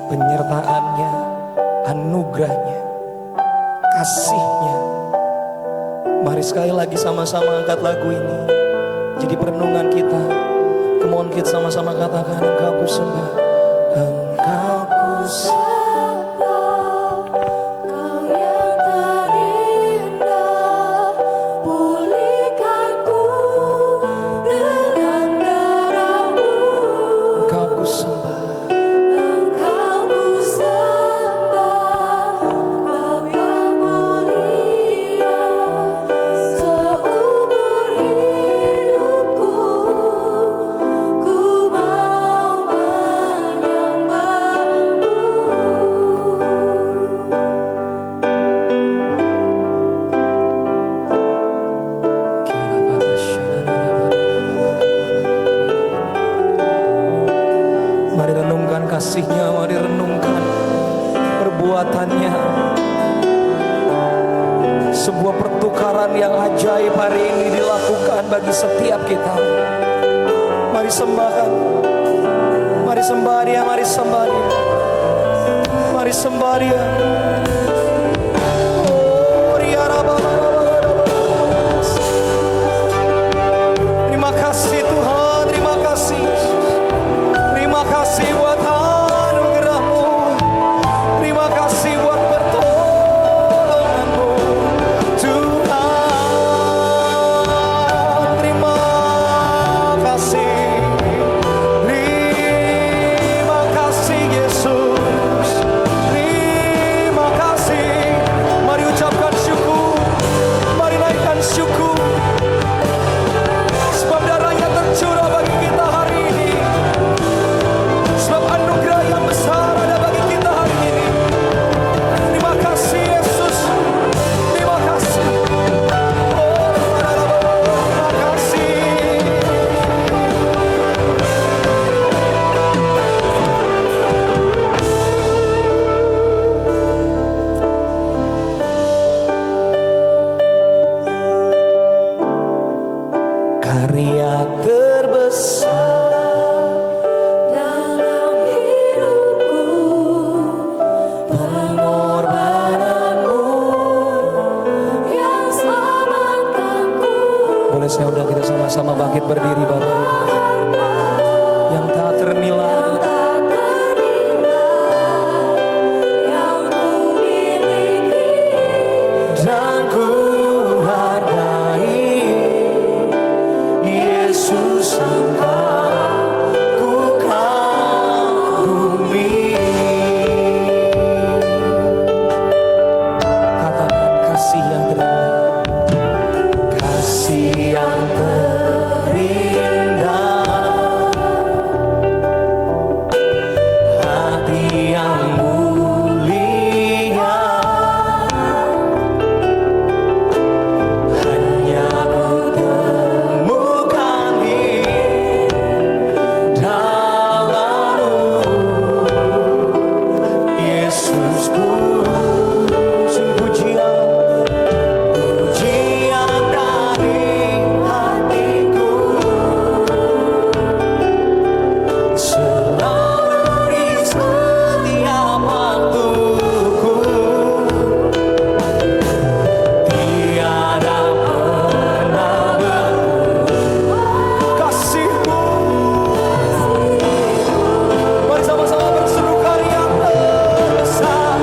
penyertaannya, anugerahnya, kasihnya. Mari sekali lagi sama-sama angkat lagu ini jadi perenungan kita. Come on, kita sama-sama katakan, Engkau ku sembah, Engkau ku sembah. Kasihnya, mari renungkan perbuatannya. Sebuah pertukaran yang ajaib hari ini dilakukan bagi setiap kita. Mari sembahkan, mari sembah Dia, mari sembah Dia, mari sembah Dia. Terima kasih Tuhan, terima kasih. Terima kasih buat anugerah-Mu. Terima kasih buat pertolongan-Mu, Tuhan. Terima kasih. Terima kasih Yesus. Terima kasih. Mari ucapkan syukur. Mari naikkan syukur. Sebab darahnya tercurah bagi kita hari ini. Sebab anugerah yang besar ada bagi kita hari ini. Terima kasih Yesus. Terima kasih. Oh, terima kasih. Karya terbesar dalam hidupku, pengorbananmu yang selamatkanku. Boleh saya undang kita sama-sama bangkit berdiri Bapak, yang tak ternilai. Dan ku hargai Yesus, Engkau ku kagumi. Katakan kasih yang terindah, kasih yang terindah, hati yang mulia, hanya ku temukan di dalam-Mu, Yesus. Sing pujian, pujian dari hatiku, selalu di setiap waktuku. Tiada pernah kasih-Mu. Mari sama-sama berseru, karya terbesar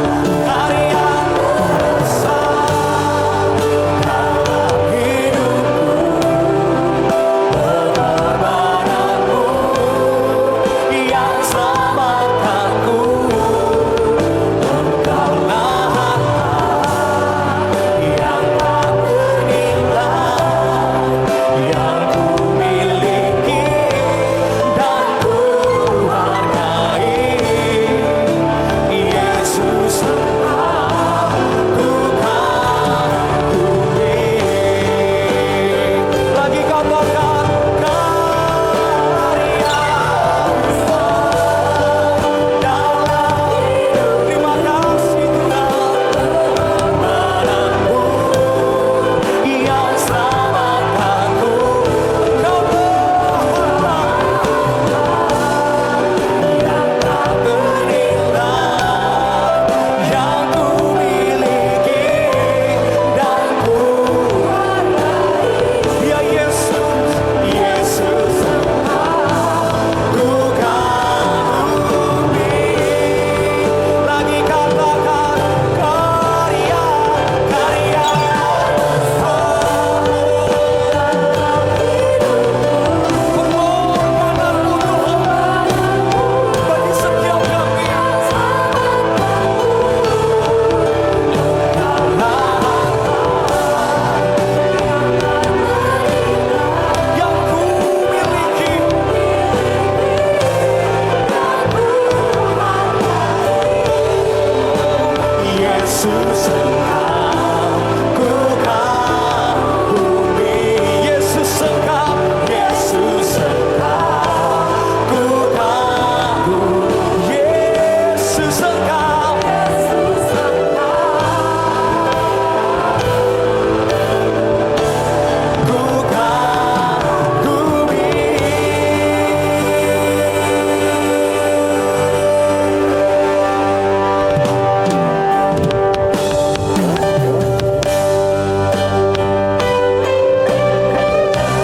Yesus engkau ku kagumi. Yesus engkau, Yesus engkau ku kagumi. Yesus engkau, Yesus engkau ku kagumi.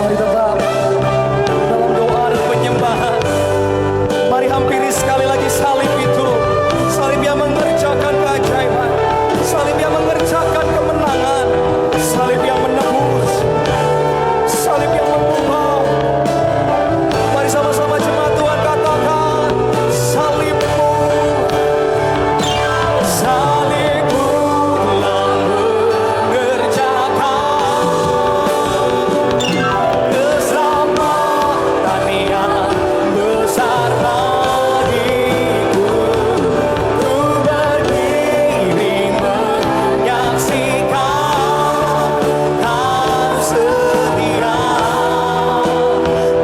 Mari tetap dalam doa dan penyembahan. Mari hampiri sekali lagi salib itu. Salib yang mengerjakan keajaiban. Salib yang mengerjakan kemenangan. Salib yang menebus. Salib yang mengubah. Mari sama-sama jemaat Tuhan katakan, salibmu, salibmu telah mengerjakan keselamatan yang besar bagiku. Ku berdiri menyaksikan kau setia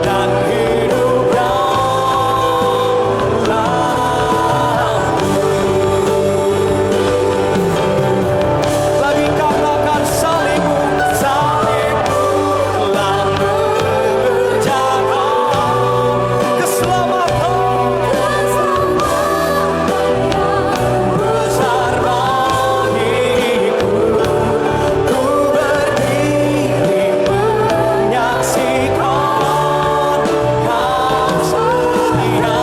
dan hidup lagi katakan salibmu, salibmu telah mengerjakan keselamatan besar bagiku. Ku berdiri menyaksikan kau setia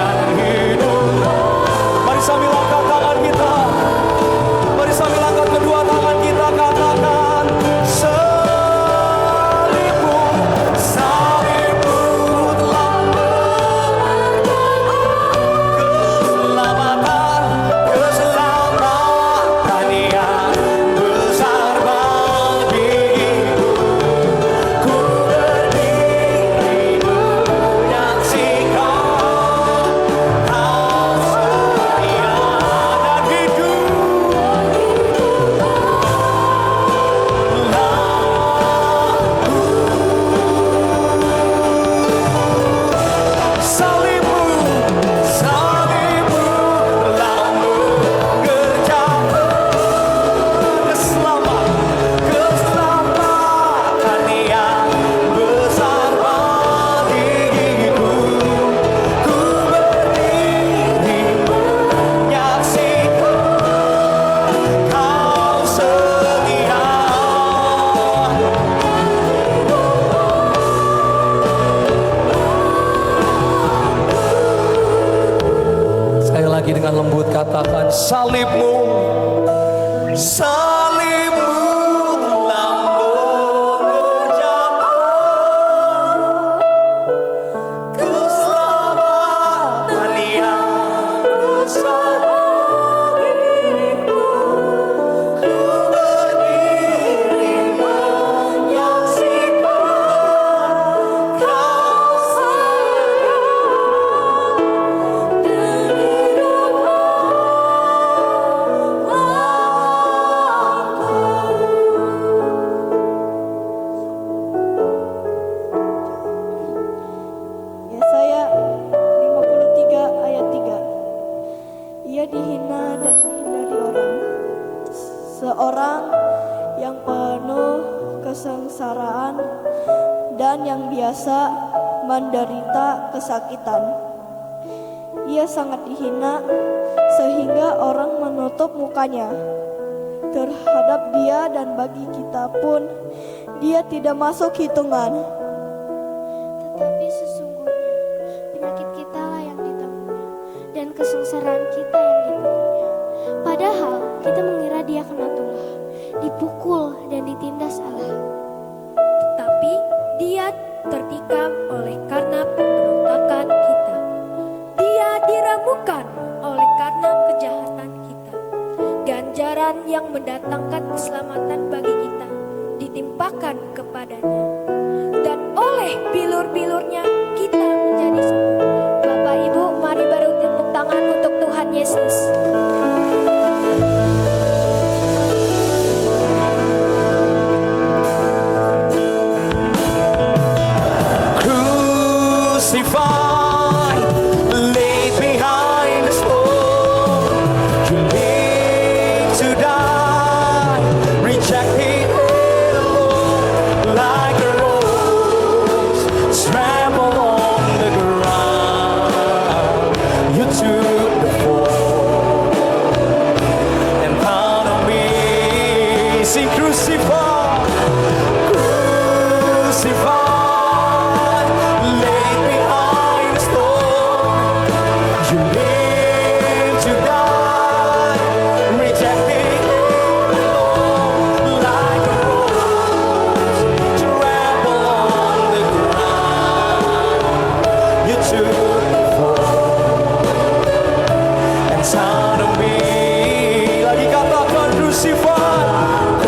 dan hidup. Mari sambil angkat tangan kita. Mari sambil angkat kedua tangan kita katakan, salibmu, salibmu telah keselamatan, keselamatan yang besar bagiku. Ku berdiri menyaksikan kau setia dan hidup salibmu, salibmu telah mengerjakan keselamatan yang besar bagiku. Ku berdiri menyaksikan kau setia. Sekali lagi dengan lembut katakan, salibmu, salibmu telah mengerjakan keselamatan yang besar bagiku. Ku berdiri menyaksikan kau setia dan hidup Yesaya 53 ayat 3. Ia dihina dan dihindari orang, seorang yang penuh kesengsaraan dan yang biasa menderita kesakitan. Ia sangat dihina sehingga orang menutup mukanya terhadap dia, dan bagi kita pun dia tidak masuk hitungan. Tetapi sesungguhnya penyakit kitalah yang ditanggung dan kesengsaraan kita yang dipikulnya. Padahal kita mengira dia kena tulah, dipukul dan ditindas Allah. Tetapi dia tertikam oleh karena pemberontakan kita. Dia diramukan oleh karena kejahatan kita. Ganjaran yang mendatangkan keselamatan bagi kita ditimpakan kepadanya, dan oleh bilur-bilurnya kita menjadi sembuh. Bapak Ibu, mari beri tepuk tangan untuk Tuhan Yesus. sing crucified, crucified, laid behind the stone. You live to die, rejected alone, like a rose trampled on the ground. You took the fall and sound of me. Lagi katakan crucified,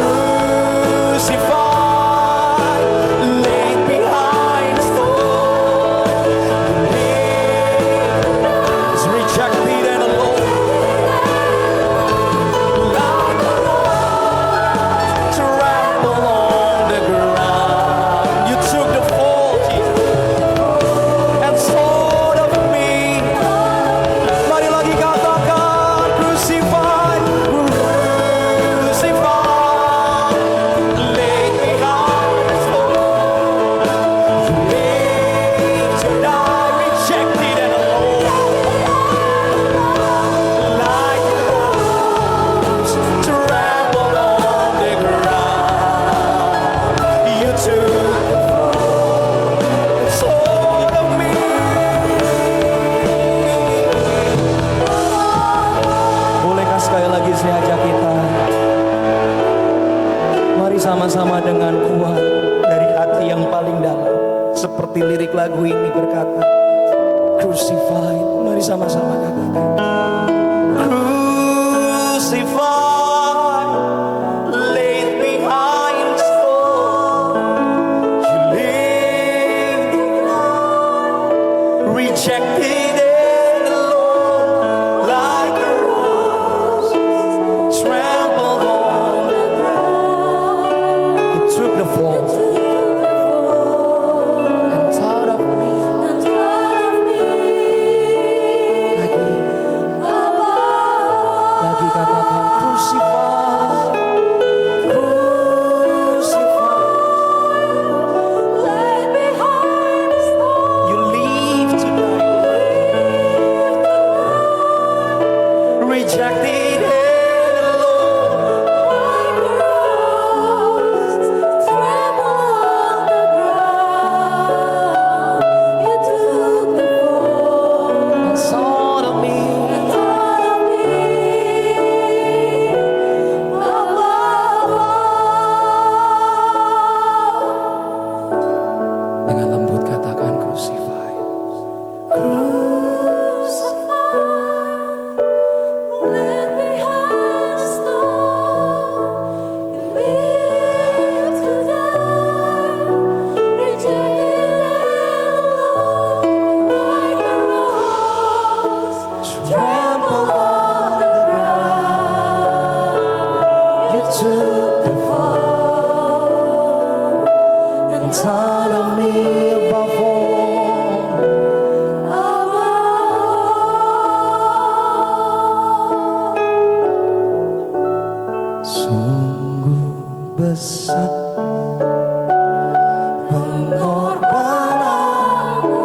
crucified, laid behind the stone. Is rejected and alone, like a rose trampled on the ground. You took the fall, Jesus, and sort of me. Mari lagi katakan crucified, crucified, laid behind the stone. You live to die, rejected and alone, like a rose trampled on the ground. You took the fall and sort of me. Bolehkah sekali lagi saya ajak kita, mari sama-sama dengan kuat dari hati yang paling dalam, seperti lirik lagu ini berkata, crucified. Mari sama-sama katakan, crucified, laid behind the stone. You lived to die, rejected and alone, like a rose trampled on the ground. You took the fall and thought of me. Lagi katakan crucified, crucified, you live to die, rejected and alone, and sort of me. Dengan lembut katakan crucified, trampled on the ground. You took the fall and thought of me above all. Sungguh besar pengorbananmu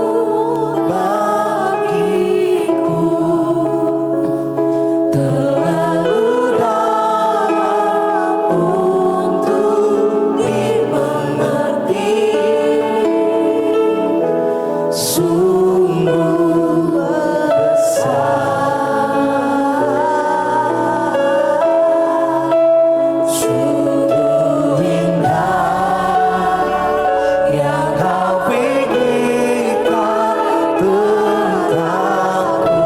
bagiku, terlalu dalam untuk dimengerti. Sungguh besar, sungguh indah yang kau pikirkan tentangku.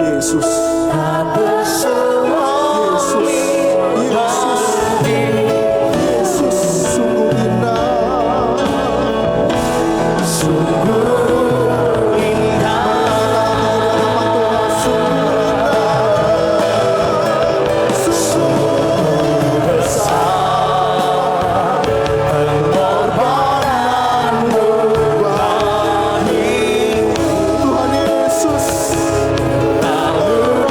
Yesus, Tak berselangi lagi. Yesus sungguh indah, Sungguh indah, sungguh besar pengorbananmu bagiku. Tuhan Yesus, Terlalu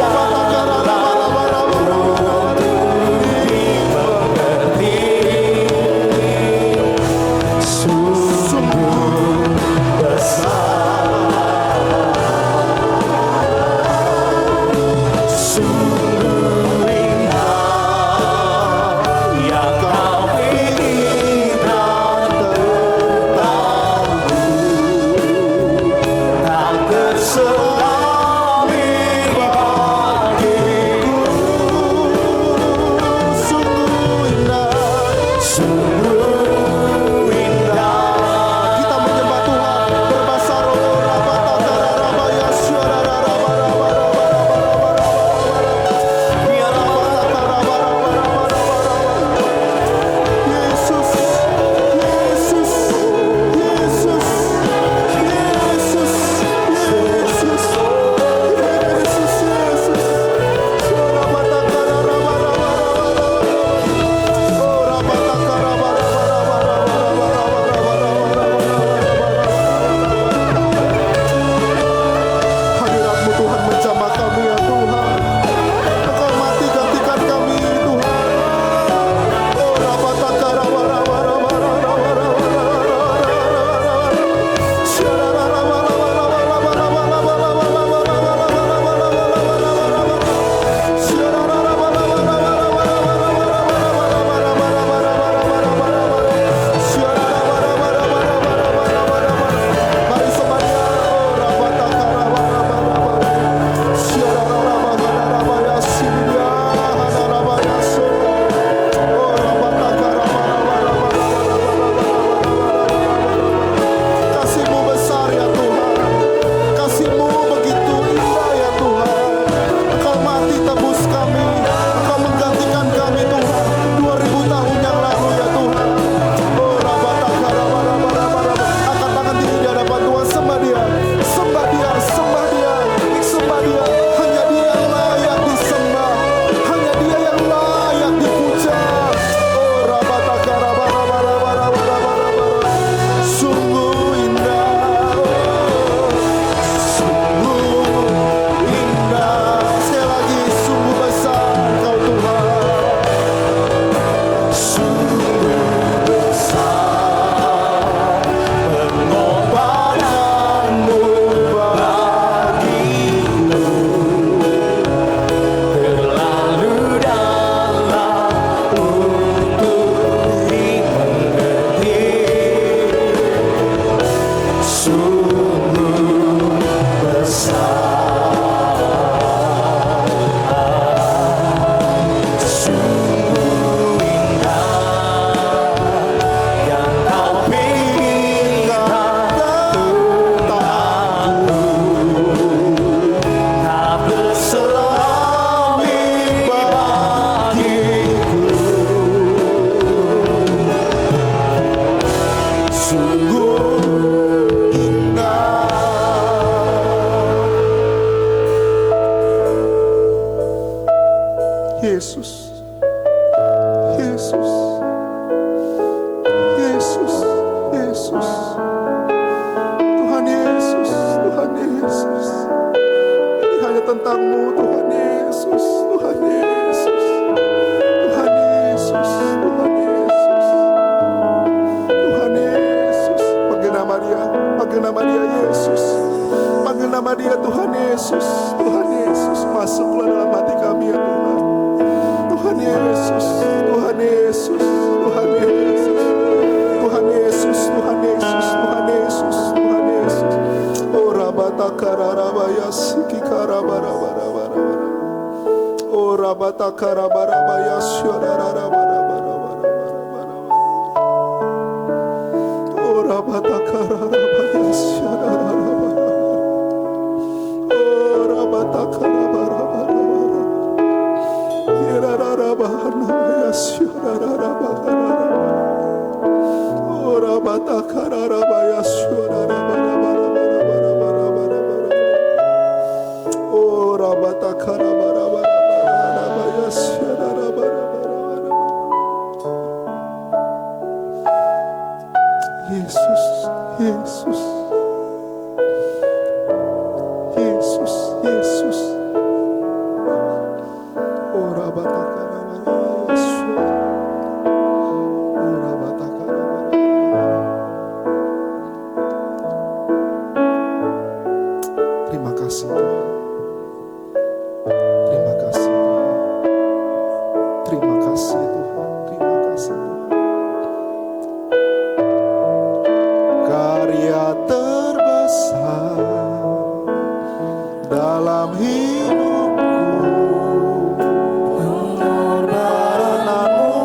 Yesus, Yesus, Yesus, Yesus, Tuhan Yesus, Tuhan Yesus. Ini hanya tentang-Mu, Tuhan Yesus, Tuhan Yesus, Tuhan Yesus, Tuhan Yesus, Tuhan Yesus. Panggil nama Dia, panggil nama Dia Yesus, panggil nama Dia Tuhan Yesus, Tuhan Yesus. Masuklah dalam hati kami ya Tuhan. Tuhan Yesus, Tuhan Yesus, Tuhan Yesus, Tuhan Yesus, Tuhan Yesus, Tuhan Yesus, Tuhan Yesus. Oh rabata kararabaya siki karabarabara. Oh rabata karabarabaya syarararabara. Oh rabata kararabaya syarararabara. Oh rabata karabarabara. Yesus, Yesus, Yesus, Yesus. Terima kasih Tuhan. Terima kasih Tuhan. Terima kasih Tuhan. Terima kasih Tuhan. Karya terbesar dalam hidupku, Pengorbananmu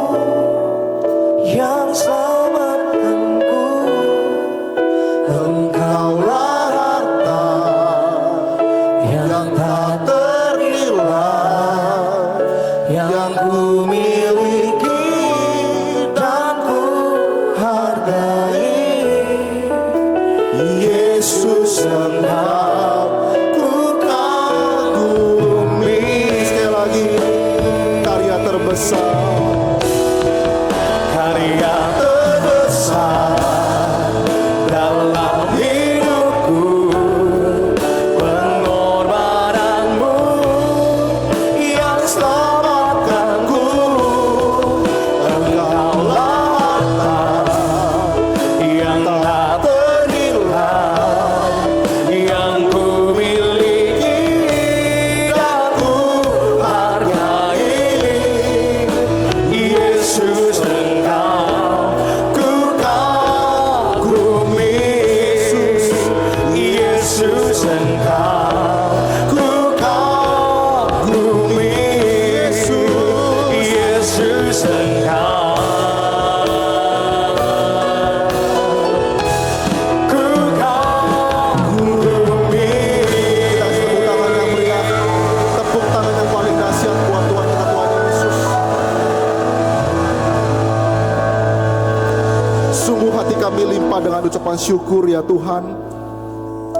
yang selamatkanku, Engkaulah harta yang tak ternilai, yang ku miliki dan ku hargai. Yesus, Engkau ku kagumi. sekali lagi, karya terbesar. Karya terbesar dalam hidupku, pengorbananmu yang selamatkanku, Engkaulah harta yang tak ternilai, yang ku miliki dan ku hargai. Yesus, Engkau ku kagumi. Yesus, Engkau ku kagumi. Yesus, Engkau ku kagumi. Kita tepuk tangan yang meriah, tepuk tangan yang paling dahsyat buat Tuhan kita, Tuhan Yesus. Sungguh hati kami limpah dengan ucapan syukur ya Tuhan.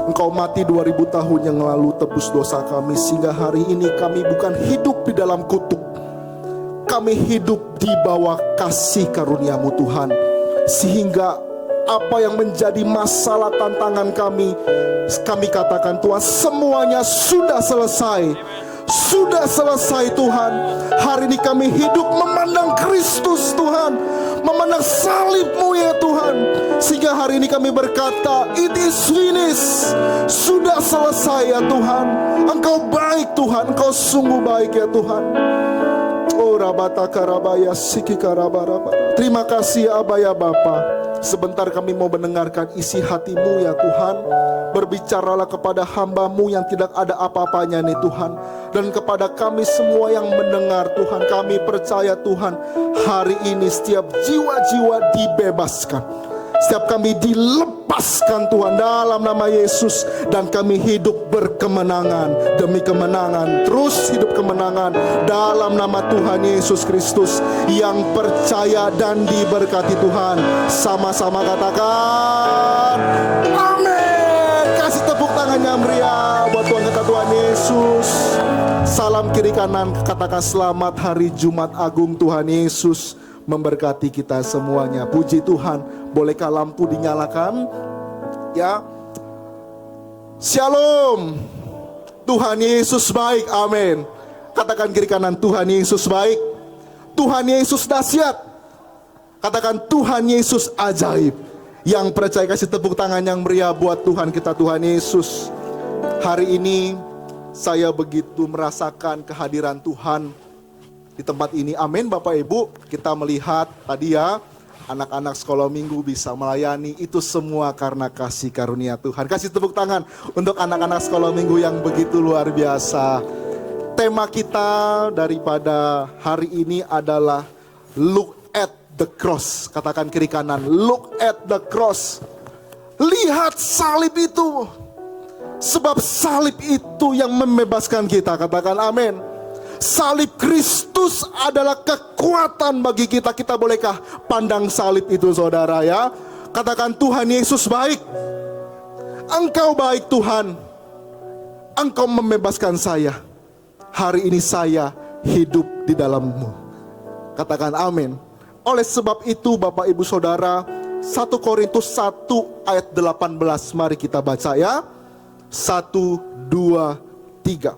Engkau mati 2000 tahun yang lalu tebus dosa kami, sehingga hari ini kami bukan hidup di dalam kutuk. Kami hidup di bawah kasih karunia-Mu Tuhan. Sehingga apa yang menjadi masalah tantangan kami katakan Tuhan, semuanya sudah selesai. Sudah selesai Tuhan. Hari ini kami hidup memandang Kristus Tuhan, memandang salib-Mu ya Tuhan. Sehingga hari ini kami berkata, it is finished. Sudah selesai ya Tuhan. Engkau baik Tuhan, Engkau sungguh baik ya Tuhan. Oh rabata karabaya siki karabarabara. Terima kasih ya Aba ya Bapa. Sebentar kami mau mendengarkan isi hati-Mu ya Tuhan. Berbicaralah kepada hamba-Mu yang tidak ada apa-apanya nih Tuhan. Dan kepada kami semua yang mendengar Tuhan, kami percaya Tuhan, hari ini setiap jiwa-jiwa dibebaskan, setiap kami dilepaskan Tuhan dalam nama Yesus. Dan kami hidup berkemenangan demi kemenangan, terus hidup kemenangan dalam nama Tuhan Yesus Kristus. Yang percaya dan diberkati Tuhan, sama-sama katakan amin. Kasih tepuk tangan yang meriah buat Tuhan kita, Tuhan Yesus. Salam kiri kanan, katakan selamat hari Jumat Agung. Tuhan Yesus memberkati kita semuanya. Puji Tuhan. Bolehkah lampu dinyalakan? Ya. Shalom. Tuhan Yesus baik. Amin. Katakan kiri kanan, Tuhan Yesus baik. Tuhan Yesus dahsyat. Katakan Tuhan Yesus ajaib. Yang percaya kasih tepuk tangan yang meriah buat Tuhan kita, Tuhan Yesus. Hari ini saya begitu merasakan kehadiran Tuhan di tempat ini. Amin Bapak Ibu. Kita melihat tadi ya, anak-anak sekolah minggu bisa melayani. Itu semua karena kasih karunia Tuhan. Kasih tepuk tangan untuk anak-anak sekolah minggu yang begitu luar biasa. Tema kita daripada hari ini adalah Look at the cross. Katakan kiri kanan, look at the cross. Lihat salib itu. Sebab salib itu yang membebaskan kita. Katakan amin. Salib Kristus adalah kekuatan bagi kita. Kita bolehkah pandang salib itu saudara ya? Katakan Tuhan Yesus baik. Engkau baik Tuhan. Engkau membebaskan saya. Hari ini saya hidup di dalam-Mu. Katakan amin. Oleh sebab itu Bapak Ibu Saudara, 1 Korintus 1 ayat 18 mari kita baca ya. 1, 2, 3.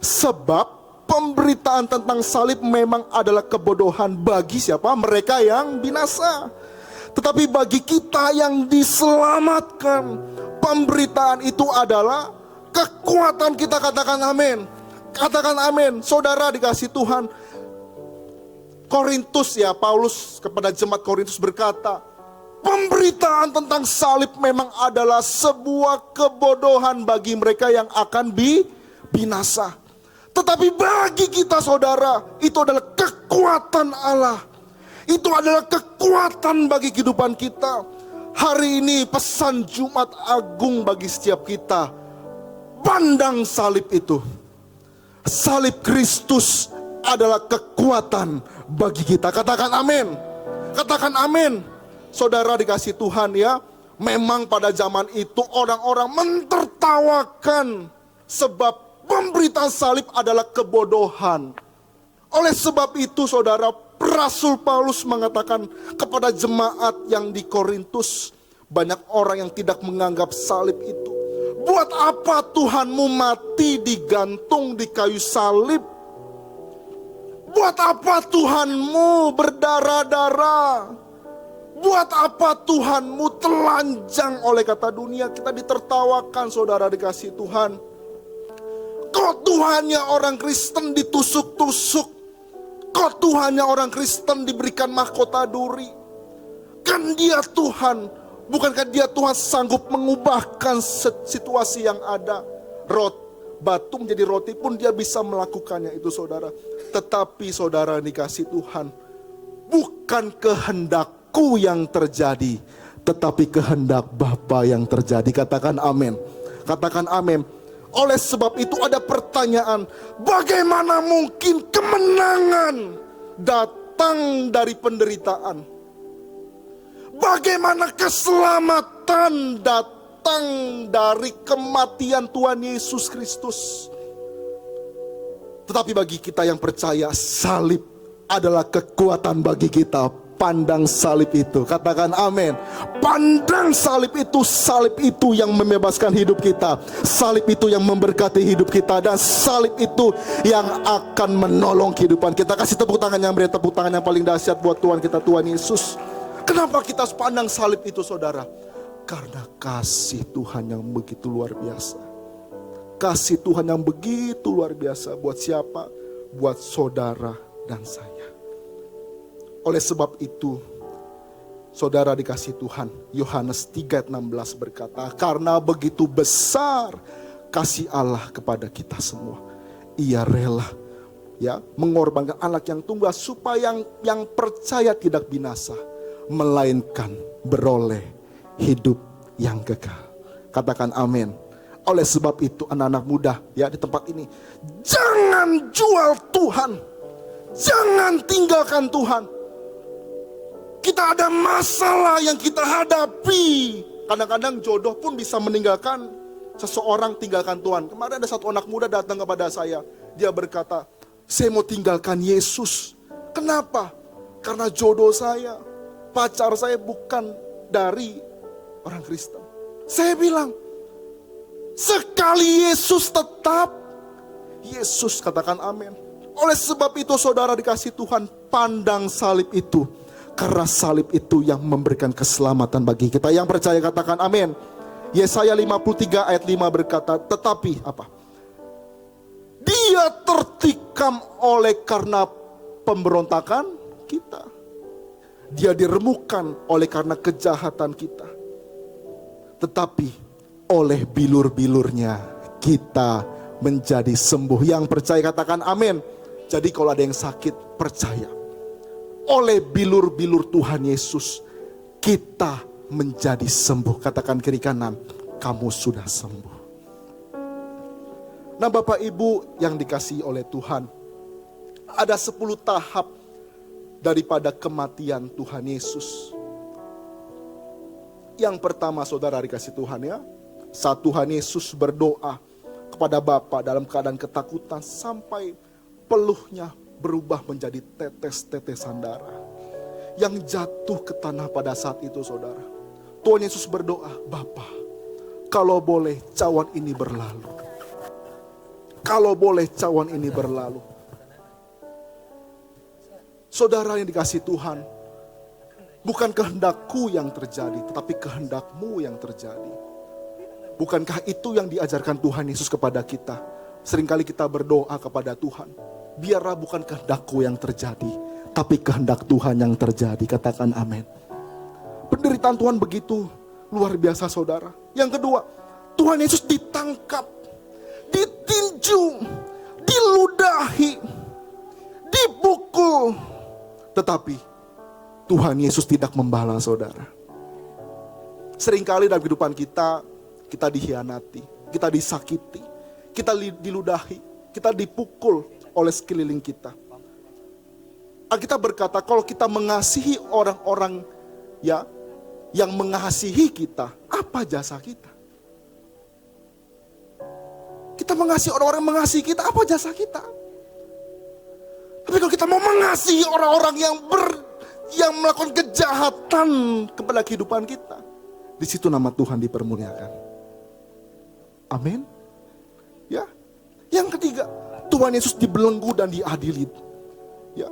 Sebab pemberitaan tentang salib memang adalah kebodohan bagi siapa? Mereka yang binasa. Tetapi bagi kita yang diselamatkan, pemberitaan itu adalah kekuatan kita. Katakan amin. Katakan amin. Saudara dikasih Tuhan. Korintus ya, Paulus kepada jemaat Korintus berkata, pemberitaan tentang salib memang adalah sebuah kebodohan bagi mereka yang akan binasa. Tetapi bagi kita saudara, itu adalah kekuatan Allah. Itu adalah kekuatan bagi kehidupan kita. Hari ini pesan Jumat Agung bagi setiap kita. Pandang salib itu. Salib Kristus adalah kekuatan bagi kita. Katakan amin. Katakan amin. Saudara dikasih Tuhan ya, memang pada zaman itu orang-orang mentertawakan sebab pemberitaan salib adalah kebodohan. Oleh sebab itu saudara, Rasul Paulus mengatakan kepada jemaat yang di Korintus, banyak orang yang tidak menganggap salib itu. Buat apa Tuhanmu mati digantung di kayu salib? Buat apa Tuhanmu berdarah-darah? Buat apa Tuhanmu telanjang oleh kata dunia? Kita ditertawakan saudara dikasih Tuhan. Kok Tuhannya orang Kristen ditusuk-tusuk? Kok Tuhannya orang Kristen diberikan mahkota duri? Kan dia Tuhan. Bukankah dia Tuhan sanggup mengubahkan situasi yang ada? Batu menjadi roti pun dia bisa melakukannya itu saudara. Tetapi saudara dikasih Tuhan, bukan kehendakku yang terjadi, tetapi kehendak Bapa yang terjadi. Katakan amin. Katakan amin. Oleh sebab itu ada pertanyaan, bagaimana mungkin kemenangan datang dari penderitaan? Bagaimana keselamatan datang dari kematian Tuhan Yesus Kristus? Tetapi bagi kita yang percaya, salib adalah kekuatan bagi kita. Pandang salib itu. Katakan amin. Pandang salib itu yang membebaskan hidup kita. Salib itu yang memberkati hidup kita. Dan salib itu yang akan menolong kehidupan kita. Kasih tepuk tangan yang beri tepuk tangan yang paling dahsyat buat Tuhan kita, Tuhan Yesus. Kenapa kita pandang salib itu saudara? Karena kasih Tuhan yang begitu luar biasa. Kasih Tuhan yang begitu luar biasa. Buat siapa? Buat saudara dan saya. Oleh sebab itu, saudara dikasih Tuhan, Yohanes 3:16 berkata, karena begitu besar kasih Allah kepada kita semua, Ia rela ya mengorbankan anak yang tunggal supaya yang percaya tidak binasa, melainkan beroleh hidup yang kekal. Katakan amin. Oleh sebab itu anak-anak muda ya di tempat ini, jangan jual Tuhan, jangan tinggalkan Tuhan. Kita ada masalah yang kita hadapi. Kadang-kadang jodoh pun bisa meninggalkan seseorang, tinggalkan Tuhan. Kemarin ada satu anak muda datang kepada saya. Dia berkata, saya mau tinggalkan Yesus. Kenapa? Karena jodoh saya, pacar saya bukan dari orang Kristen. Saya bilang, sekali Yesus tetap Yesus, katakan amin. Oleh sebab itu saudara dikasih Tuhan, pandang salib itu. Karena salib itu yang memberikan keselamatan bagi kita. Yang percaya katakan amin. Yesaya 53 ayat 5 berkata, tetapi apa? Dia tertikam oleh karena pemberontakan kita. Dia diremukkan oleh karena kejahatan kita. Tetapi oleh bilur-bilurnya kita menjadi sembuh. Yang percaya katakan amin. Jadi kalau ada yang sakit, percaya. Oleh bilur-bilur Tuhan Yesus kita menjadi sembuh. Katakan kiri kanan, kamu sudah sembuh. Nah Bapak Ibu yang dikasihi oleh Tuhan, ada 10 tahap daripada kematian Tuhan Yesus. Yang pertama saudara dikasih Tuhan ya, saat Tuhan Yesus berdoa kepada Bapa dalam keadaan ketakutan sampai peluhnya berubah menjadi tetes-tetesan darah yang jatuh ke tanah pada saat itu saudara. Tuhan Yesus berdoa, Bapa, kalau boleh cawan ini berlalu. Kalau boleh cawan ini berlalu. Saudara yang dikasih Tuhan, bukan kehendakku yang terjadi, tetapi kehendakmu yang terjadi. Bukankah itu yang diajarkan Tuhan Yesus kepada kita? Seringkali kita berdoa kepada Tuhan, biarlah bukan kehendakku yang terjadi, tapi kehendak Tuhan yang terjadi. Katakan amin. Penderitaan Tuhan begitu luar biasa saudara. Yang kedua, Tuhan Yesus ditangkap, ditinju, diludahi, dipukul. Tetapi Tuhan Yesus tidak membalas saudara. Seringkali dalam kehidupan kita, kita dikhianati, kita disakiti, kita diludahi, kita dipukul oleh sekeliling kita. Alkitab berkata kalau kita mengasihi orang-orang ya yang mengasihi kita, apa jasa kita? Kita mengasihi orang-orang yang mengasihi kita, apa jasa kita? Tapi kalau kita mau mengasihi orang-orang yang melakukan kejahatan kepada kehidupan kita, di situ nama Tuhan dipermuliakan. Amin. Ya. Yang ketiga, Tuhan Yesus dibelenggu dan diadili. Ya.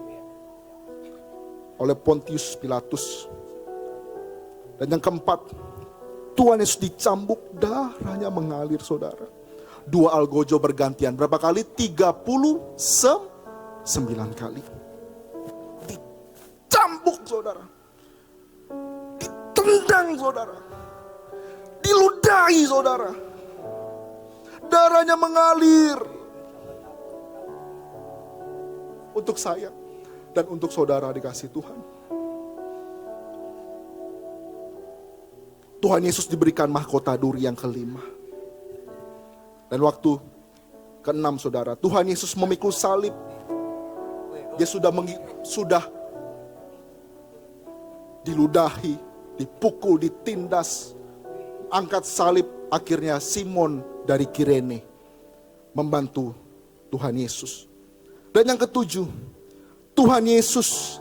Oleh Pontius Pilatus. Dan yang keempat, Tuhan Yesus dicambuk, darahnya mengalir saudara. 2 algojo bergantian. Berapa kali? 39 kali. Dicambuk saudara. Ditendang saudara. Diludahi saudara. Darahnya mengalir. Untuk saya dan untuk saudara dikasih Tuhan. Tuhan Yesus diberikan mahkota duri yang kelima. Dan waktu ke-6 saudara, Tuhan Yesus memikul salib. Dia sudah diludahi, dipukul, ditindas, angkat salib. Akhirnya Simon dari Kirene membantu Tuhan Yesus. Dan yang ketujuh, Tuhan Yesus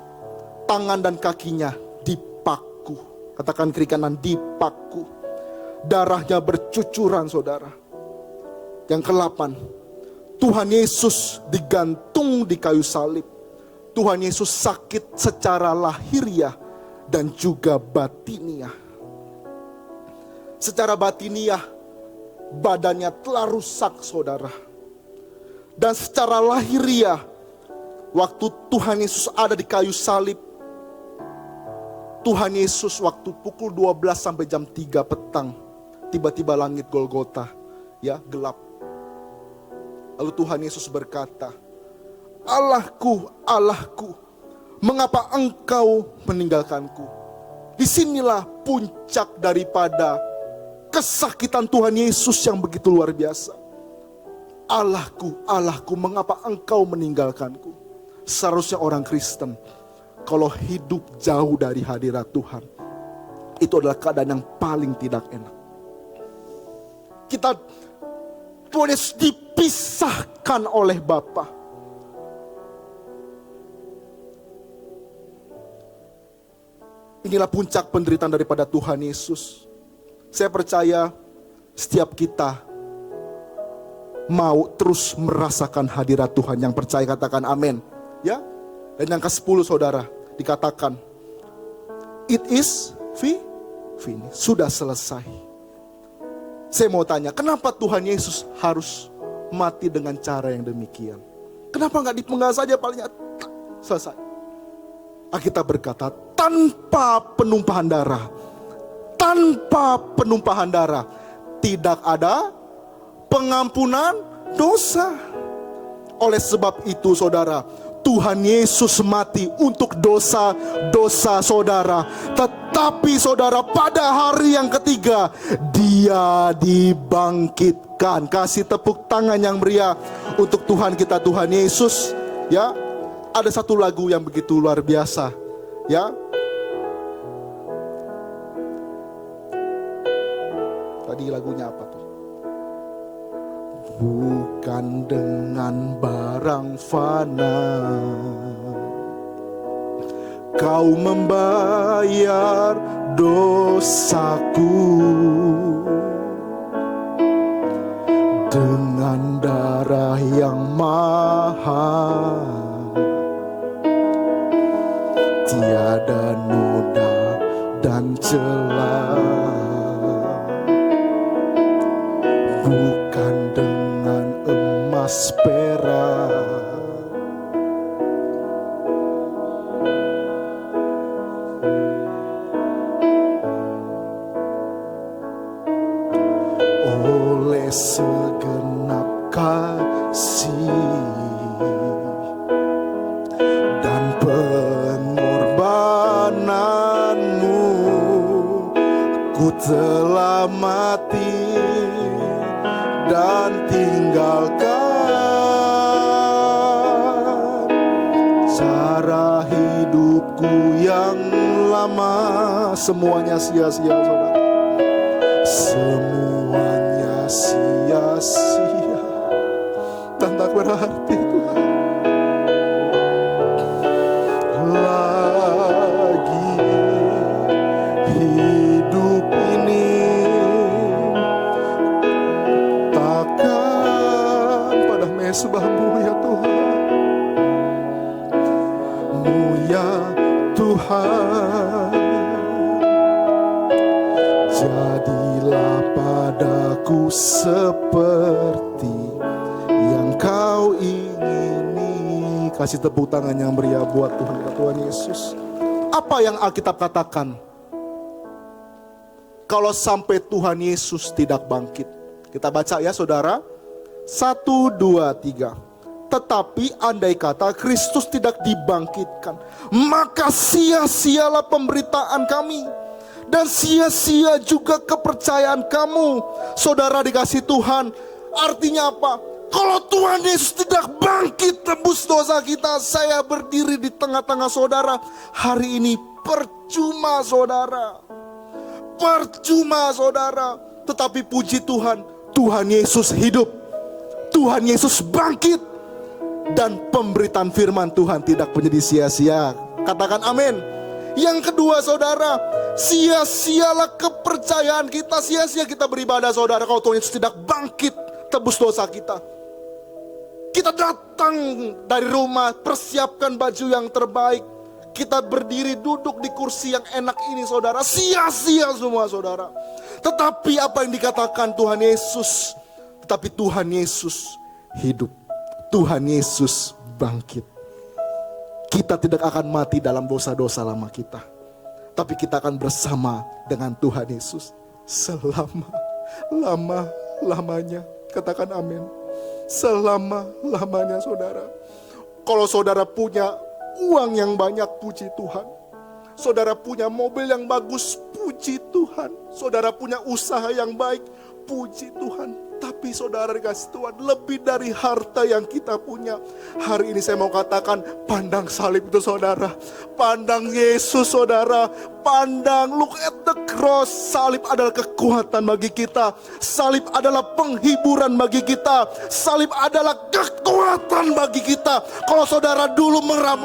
tangan dan kakinya dipaku. Katakan kiri kanan, dipaku. Darahnya bercucuran saudara. Yang ke-8, Tuhan Yesus digantung di kayu salib. Tuhan Yesus sakit secara lahiriah dan juga batiniah. Secara batiniah badannya telah rusak saudara. Dan secara lahiriah, waktu Tuhan Yesus ada di kayu salib, Tuhan Yesus waktu pukul 12 sampai jam 3 petang, tiba-tiba langit Golgota ya gelap. Lalu Tuhan Yesus berkata, Allahku, Allahku, mengapa engkau meninggalkanku? Disinilah puncak daripada kesakitan Tuhan Yesus yang begitu luar biasa. Allahku, Allahku, mengapa engkau meninggalkanku? Seharusnya orang Kristen, kalau hidup jauh dari hadirat Tuhan, itu adalah keadaan yang paling tidak enak. Tuhan Yesus dipisahkan oleh Bapa. Inilah puncak penderitaan daripada Tuhan Yesus. Saya percaya setiap kita mau terus merasakan hadirat Tuhan. Yang percaya katakan amin. Ya. Dan yang ke-10 saudara, dikatakan it is finished. Sudah selesai. Saya mau tanya, kenapa Tuhan Yesus harus mati dengan cara yang demikian? Kenapa gak dipenggal saja palingnya? Selesai. Alkitab berkata, tanpa penumpahan darah, tidak ada pengampunan dosa. Oleh sebab itu saudara, Tuhan Yesus mati untuk dosa-dosa saudara. Tetapi saudara, pada hari yang ketiga Dia dibangkitkan. Kasih tepuk tangan yang meriah untuk Tuhan kita, Tuhan Yesus. Ya, ada satu lagu yang begitu luar biasa. Ya, tadi lagunya apa tuh? Bukan dengan barang fana Kau membayar dosaku, dengan darah yang mahal, tiada noda dan celah. Bukan dengan emas perak, oleh segenap kasih dan pengorbananmu, ku telah mati dan tinggalkan cara hidupku yang lama. Semuanya sia-sia saudara, semuanya sia-sia dan tak berarti Tuhan. Lagi hidup ini takkan pada mesbah-Mu ya Tuhan, Mu ya Tuhan. Jadilah padaku seperti yang Kau ingini. Kasih tepuk tangan yang meriah buat Tuhan Yesus. Apa yang Alkitab katakan? Kalau sampai Tuhan Yesus tidak bangkit. Kita baca ya saudara. 1, 2, 3. Tetapi andai kata Kristus tidak dibangkitkan, maka sia-sialah pemberitaan kami, dan sia-sia juga kepercayaan kamu. Saudara dikasih Tuhan, artinya apa? Kalau Tuhan Yesus tidak bangkit tebus dosa kita, saya berdiri di tengah-tengah saudara hari ini percuma saudara. Percuma saudara. Tetapi puji Tuhan, Tuhan Yesus hidup, Tuhan Yesus bangkit, dan pemberitaan firman Tuhan tidak menjadi sia-sia. Katakan amin. Yang kedua saudara, sia-sialah kepercayaan kita, sia-sia kita beribadah saudara kalau Tuhan Yesus tidak bangkit tebus dosa kita. Kita datang dari rumah, persiapkan baju yang terbaik, kita berdiri duduk di kursi yang enak ini saudara, sia-sia semua saudara. Tetapi apa yang dikatakan Tuhan Yesus, tetapi Tuhan Yesus hidup, Tuhan Yesus bangkit. Kita tidak akan mati dalam dosa-dosa lama kita, tapi kita akan bersama dengan Tuhan Yesus selama-lamanya. Katakan amin. Selama-lamanya saudara. Kalau saudara punya uang yang banyak, puji Tuhan. Saudara punya mobil yang bagus, puji Tuhan. Saudara punya usaha yang baik, puji Tuhan. Tapi saudara dikasih Tuhan, lebih dari harta yang kita punya, hari ini saya mau katakan, pandang salib itu saudara, pandang Yesus saudara, pandang, look at the cross. Salib adalah kekuatan bagi kita. Salib adalah penghiburan bagi kita. Salib adalah kekuatan bagi kita. Kalau saudara dulu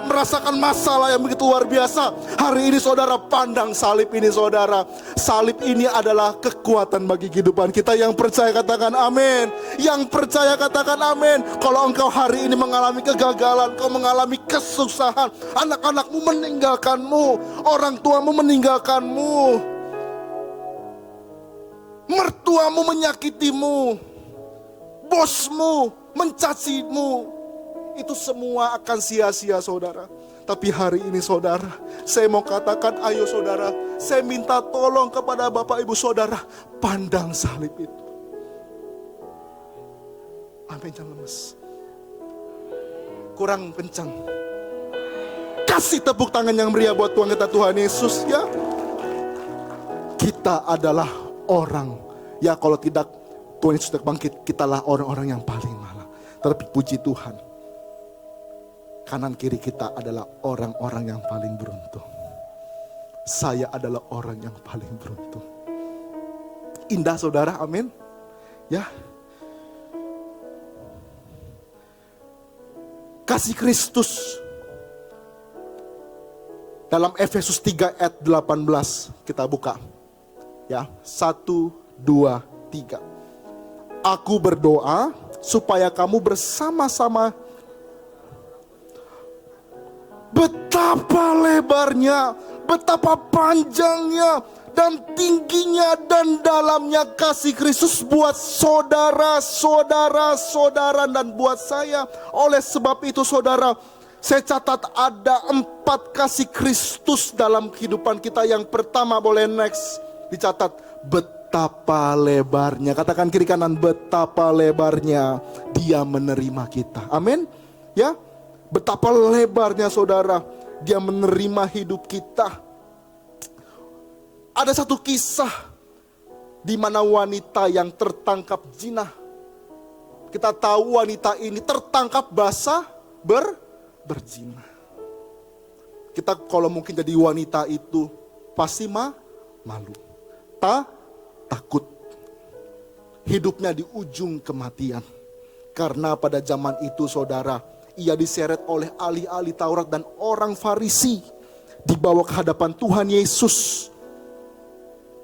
merasakan masalah yang begitu luar biasa, hari ini saudara pandang salib ini saudara. Salib ini adalah kekuatan bagi kehidupan kita. Yang percaya katakan amin. Yang percaya katakan amin. Kalau engkau hari ini mengalami kegagalan, kau mengalami kesusahan, anak-anakmu meninggalkanmu, orang tuamu meninggalkanmu, mertuamu menyakitimu, bosmu mencacimu, itu semua akan sia-sia saudara. Tapi hari ini saudara, saya mau katakan, ayo saudara, saya minta tolong kepada Bapak Ibu saudara, pandang salib itu. Amin, jangan lemes. Kurang kencang. Kasih tepuk tangan yang meriah buat Tuhan kita, Tuhan Yesus ya. Kita adalah orang, ya kalau tidak Tuhan Yesus sudah bangkit, kitalah orang-orang yang paling malang. Tapi puji Tuhan, kanan kiri kita adalah orang-orang yang paling beruntung. Saya adalah orang yang paling beruntung. Indah saudara, amin. Ya. Kasih Kristus. Dalam Efesus 3 ayat 18 kita buka. Ya, 1, 2, 3. Aku berdoa supaya kamu bersama-sama. Betapa lebarnya, betapa panjangnya, dan tingginya dan dalamnya kasih Kristus buat saudara, dan buat saya. Oleh sebab itu saudara, saya catat ada 4 kasih Kristus dalam kehidupan kita. Yang pertama, boleh next, dicatat, betapa lebarnya. Katakan kiri kanan, betapa lebarnya Dia menerima kita. Amin. Ya, betapa lebarnya saudara, Dia menerima hidup kita. Ada satu kisah di mana wanita yang tertangkap zina. Kita tahu wanita ini tertangkap basah berzina. Kita kalau mungkin jadi wanita itu pasti malu, takut. Hidupnya di ujung kematian. Karena pada zaman itu saudara, ia diseret oleh ahli-ahli Taurat dan orang Farisi, dibawa ke hadapan Tuhan Yesus.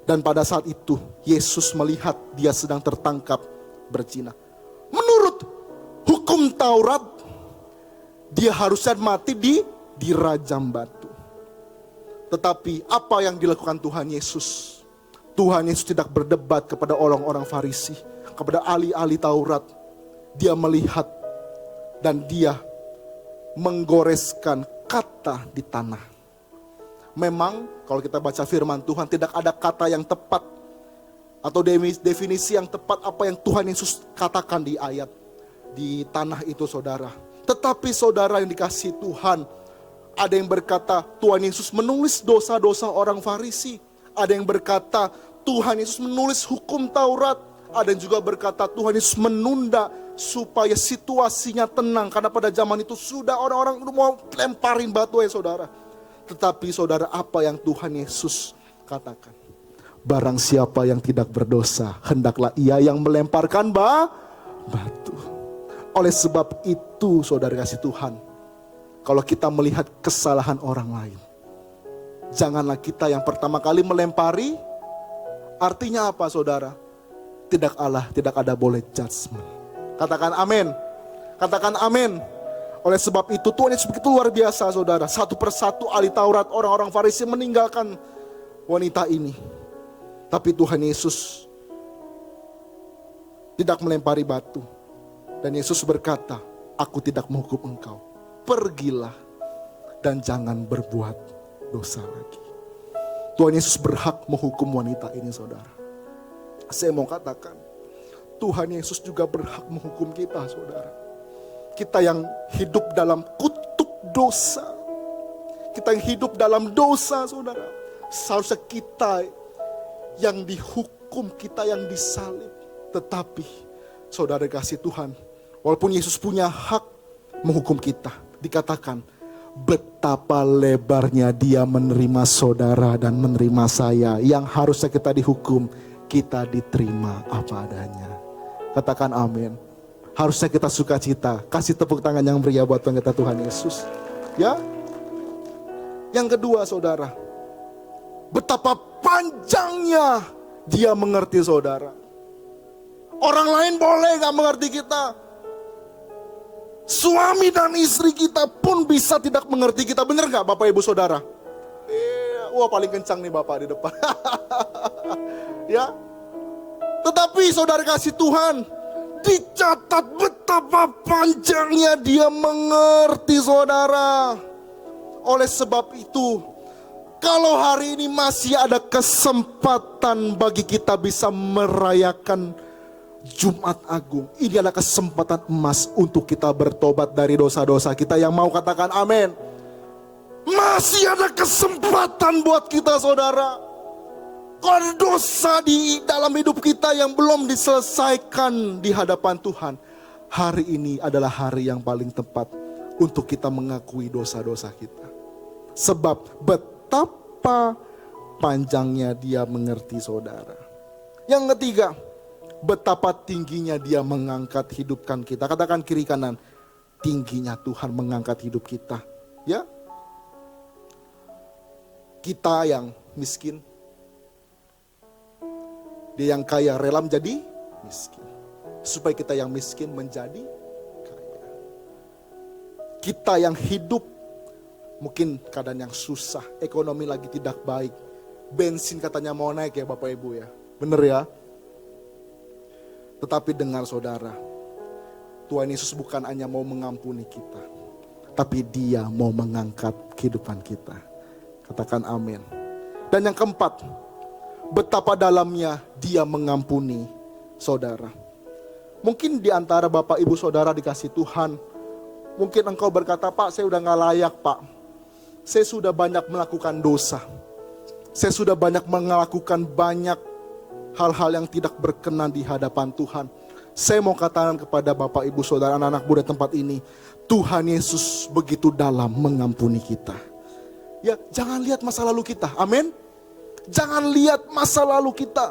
Dan pada saat itu Yesus melihat dia sedang tertangkap berzina. Menurut hukum Taurat, dia harusnya mati di rajam batu. Tetapi apa yang dilakukan Tuhan Yesus? Tuhan Yesus tidak berdebat kepada orang-orang Farisi, kepada ahli-ahli Taurat. Dia melihat dan dia menggoreskan kata di tanah. Memang kalau kita baca firman Tuhan, tidak ada kata yang tepat atau definisi yang tepat apa yang Tuhan Yesus katakan di ayat di tanah itu saudara. Tetapi saudara yang dikasihi Tuhan, ada yang berkata Tuhan Yesus menulis dosa-dosa orang Farisi. Ada yang berkata Tuhan Yesus menulis hukum Taurat. Ada yang juga berkata Tuhan Yesus menunda supaya situasinya tenang. Karena pada zaman itu sudah orang-orang mau lemparin batu ya saudara. Tetapi saudara, apa yang Tuhan Yesus katakan? Barang siapa yang tidak berdosa, hendaklah ia yang melemparkan batu. Oleh sebab itu saudara kasih Tuhan, kalau kita melihat kesalahan orang lain, janganlah kita yang pertama kali melempari. Artinya apa saudara? Tidak ada boleh judgment. Katakan amin. Katakan amin. Oleh sebab itu Tuhan Yesus begitu luar biasa saudara. Satu persatu ahli Taurat, orang-orang Farisi meninggalkan wanita ini. Tapi Tuhan Yesus tidak melempari batu. Dan Yesus berkata, aku tidak menghukum engkau. Pergilah dan jangan berbuat dosa lagi. Tuhan Yesus berhak menghukum wanita ini saudara. Saya mau katakan, Tuhan Yesus juga berhak menghukum kita saudara. Kita yang hidup dalam kutuk dosa, kita yang hidup dalam dosa saudara, seharusnya kita yang dihukum, kita yang disalib. Tetapi saudara kasih Tuhan, walaupun Yesus punya hak menghukum kita, dikatakan betapa lebarnya Dia menerima saudara dan menerima saya. Yang harusnya kita dihukum, kita diterima apa adanya. Katakan amin. Harusnya kita sukacita. Kasih tepuk tangan yang meriah buat pendeta Tuhan Yesus. Ya. Yang kedua saudara, betapa panjangnya Dia mengerti saudara. Orang lain boleh gak mengerti kita. Suami dan istri kita pun bisa tidak mengerti kita. Bener gak Bapak Ibu Saudara? Wah paling kencang nih Bapak di depan. Ya. Tetapi saudara kasih Tuhan, dicatat betapa panjangnya Dia mengerti saudara. Oleh sebab itu, kalau hari ini masih ada kesempatan bagi kita bisa merayakan Jumat Agung, ini adalah kesempatan emas untuk kita bertobat dari dosa-dosa kita. Yang mau katakan amin. Masih ada kesempatan buat kita saudara. Kalau ada dosa di dalam hidup kita yang belum diselesaikan di hadapan Tuhan, hari ini adalah hari yang paling tepat untuk kita mengakui dosa-dosa kita. Sebab betapa panjangnya Dia mengerti saudara. Yang ketiga, betapa tingginya Dia mengangkat hidupkan kita. Katakan kiri kanan, tingginya Tuhan mengangkat hidup kita. Ya, kita yang miskin, Dia yang kaya rela menjadi miskin, supaya kita yang miskin menjadi kaya. Kita yang hidup mungkin keadaan yang susah, ekonomi lagi tidak baik, bensin katanya mau naik ya Bapak Ibu ya, bener ya. Tetapi dengar saudara, Tuhan Yesus bukan hanya mau mengampuni kita, tapi Dia mau mengangkat kehidupan kita. Katakan amin. Dan yang keempat, betapa dalamnya Dia mengampuni saudara. Mungkin di antara Bapak Ibu Saudara dikasih Tuhan, mungkin engkau berkata, Pak saya udah gak layak Pak. Saya sudah banyak melakukan dosa. Saya sudah banyak melakukan banyak hal-hal yang tidak berkenan di hadapan Tuhan. Saya mau katakan kepada Bapak Ibu Saudara, anak-anak muda tempat ini, Tuhan Yesus begitu dalam mengampuni kita. Ya, jangan lihat masa lalu kita. Amin. Jangan lihat masa lalu kita.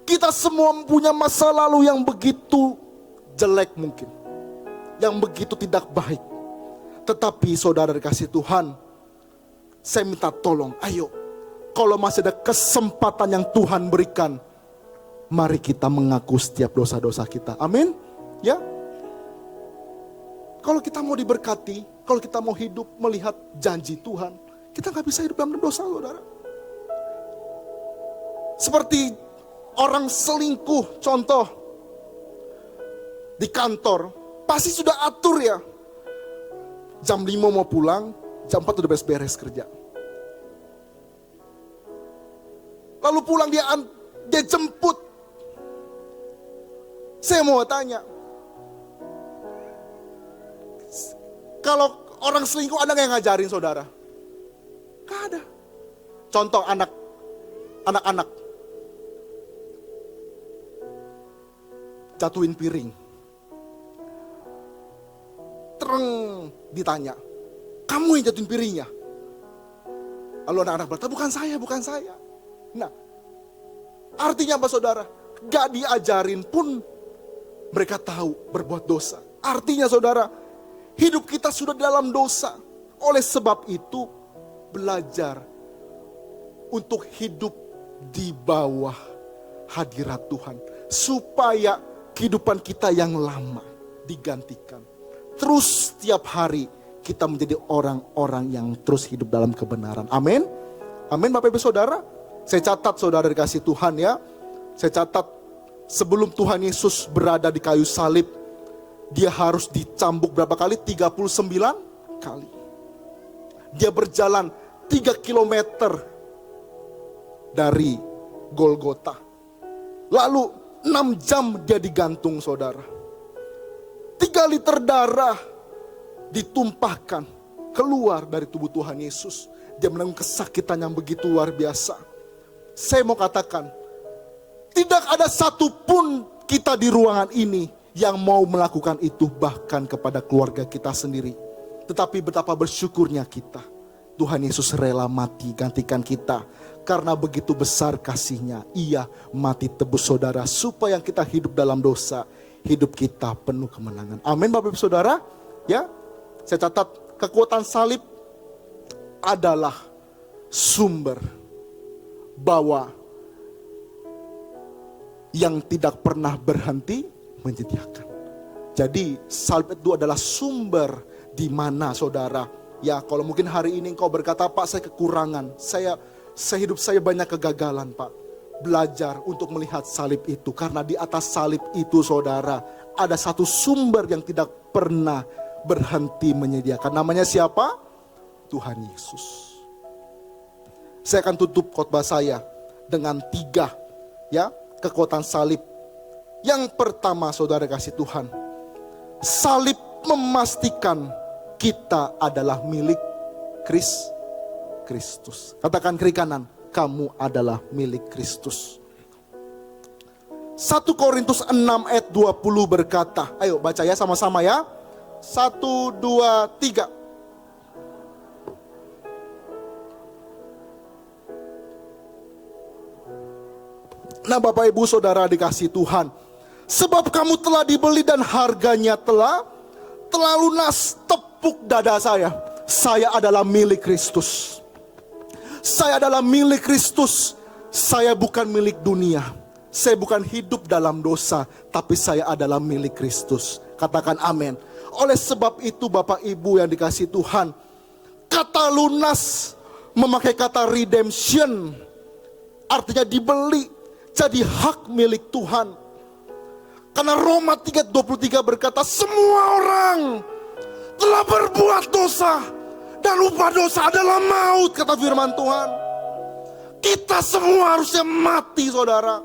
Kita semua punya masa lalu yang begitu jelek mungkin, yang begitu tidak baik. Tetapi saudara dikasih Tuhan, saya minta tolong, ayo, kalau masih ada kesempatan yang Tuhan berikan, mari kita mengaku setiap dosa-dosa kita. Amin. Ya. Kalau kita mau diberkati, kalau kita mau hidup melihat janji Tuhan, kita gak bisa hidup dalam dosa saudara. Seperti orang selingkuh, contoh di kantor, pasti sudah atur ya. Jam 5 mau pulang, jam 4 udah beres-beres kerja. Lalu pulang dia jemput. Saya mau tanya, kalau orang selingkuh ada gak yang ngajarin saudara? Gak ada. Contoh anak-anak jatuhin piring. Tereng ditanya, kamu yang jatuhin piringnya? Lalu anak-anak berkata, bukan saya. Nah, artinya apa saudara? Gak diajarin pun mereka tahu berbuat dosa. Artinya saudara, hidup kita sudah dalam dosa. Oleh sebab itu, belajar untuk hidup di bawah hadirat Tuhan. Supaya kehidupan kita yang lama digantikan. Terus setiap hari kita menjadi orang-orang yang terus hidup dalam kebenaran. Amin. Amin Bapak Ibu Saudara. Saya catat saudara dikasih Tuhan ya. Saya catat sebelum Tuhan Yesus berada di kayu salib, Dia harus dicambuk berapa kali? 39 kali. Dia berjalan 3 kilometer dari Golgota. Lalu 6 jam dia digantung saudara. 3 liter darah ditumpahkan keluar dari tubuh Tuhan Yesus. Dia menanggung kesakitan yang begitu luar biasa. Saya mau katakan, tidak ada satupun kita di ruangan ini yang mau melakukan itu, bahkan kepada keluarga kita sendiri. Tetapi betapa bersyukurnya kita, Tuhan Yesus rela mati gantikan kita. Karena begitu besar kasih-Nya, Ia mati tebus saudara, supaya kita hidup dalam dosa, hidup kita penuh kemenangan. Amin Bapak Ibu Saudara. Ya, saya catat kekuatan salib adalah sumber bahwa yang tidak pernah berhenti menyediakan. Jadi salib itu adalah sumber di mana saudara, ya kalau mungkin hari ini engkau berkata, Pak saya kekurangan, saya hidup saya banyak kegagalan Pak. Belajar untuk melihat salib itu, karena di atas salib itu saudara, ada satu sumber yang tidak pernah berhenti menyediakan. Namanya siapa? Tuhan Yesus. Saya akan tutup khotbah saya dengan 3 ya kekuatan salib. Yang pertama saudara kasih Tuhan, salib memastikan kita adalah milik Kristus. Katakan kiri kanan, kamu adalah milik Kristus. 1 Korintus 6 ayat 20 berkata, ayo baca ya sama-sama ya. 1, 2, 3. Nah Bapak Ibu Saudara dikasih Tuhan, sebab kamu telah dibeli dan harganya telah lunas. Tepuk dada saya adalah milik Kristus. Saya adalah milik Kristus. Saya bukan milik dunia. Saya bukan hidup dalam dosa, tapi saya adalah milik Kristus. Katakan amin. Oleh sebab itu Bapak Ibu yang dikasih Tuhan, kata lunas memakai kata redemption, artinya dibeli. Jadi hak milik Tuhan. Karena Roma 3:23 berkata, semua orang telah berbuat dosa dan upah dosa adalah maut, kata firman Tuhan. Kita semua harusnya mati saudara.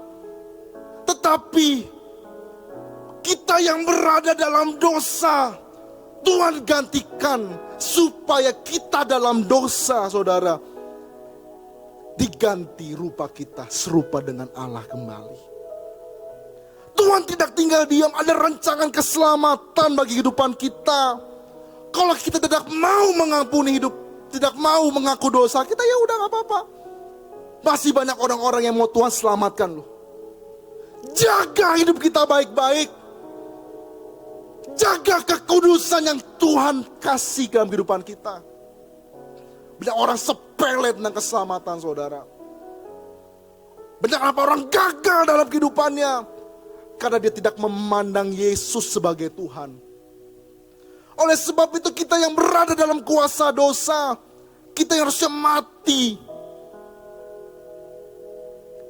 Tetapi kita yang berada dalam dosa, Tuhan gantikan supaya kita dalam dosa saudara, diganti rupa kita serupa dengan Allah kembali. Tuhan tidak tinggal diam, ada rancangan keselamatan bagi kehidupan kita. Kalau kita tidak mau mengampuni hidup, tidak mau mengaku dosa kita, ya udah gak apa-apa. Masih banyak orang-orang yang mau Tuhan selamatkan loh. Jaga hidup kita baik-baik. Jaga kekudusan yang Tuhan kasih dalam kehidupan kita. Banyak orang sepele tentang keselamatan saudara. Banyak orang gagal dalam kehidupannya karena dia tidak memandang Yesus sebagai Tuhan. Oleh sebab itu kita yang berada dalam kuasa dosa, kita yang harusnya mati,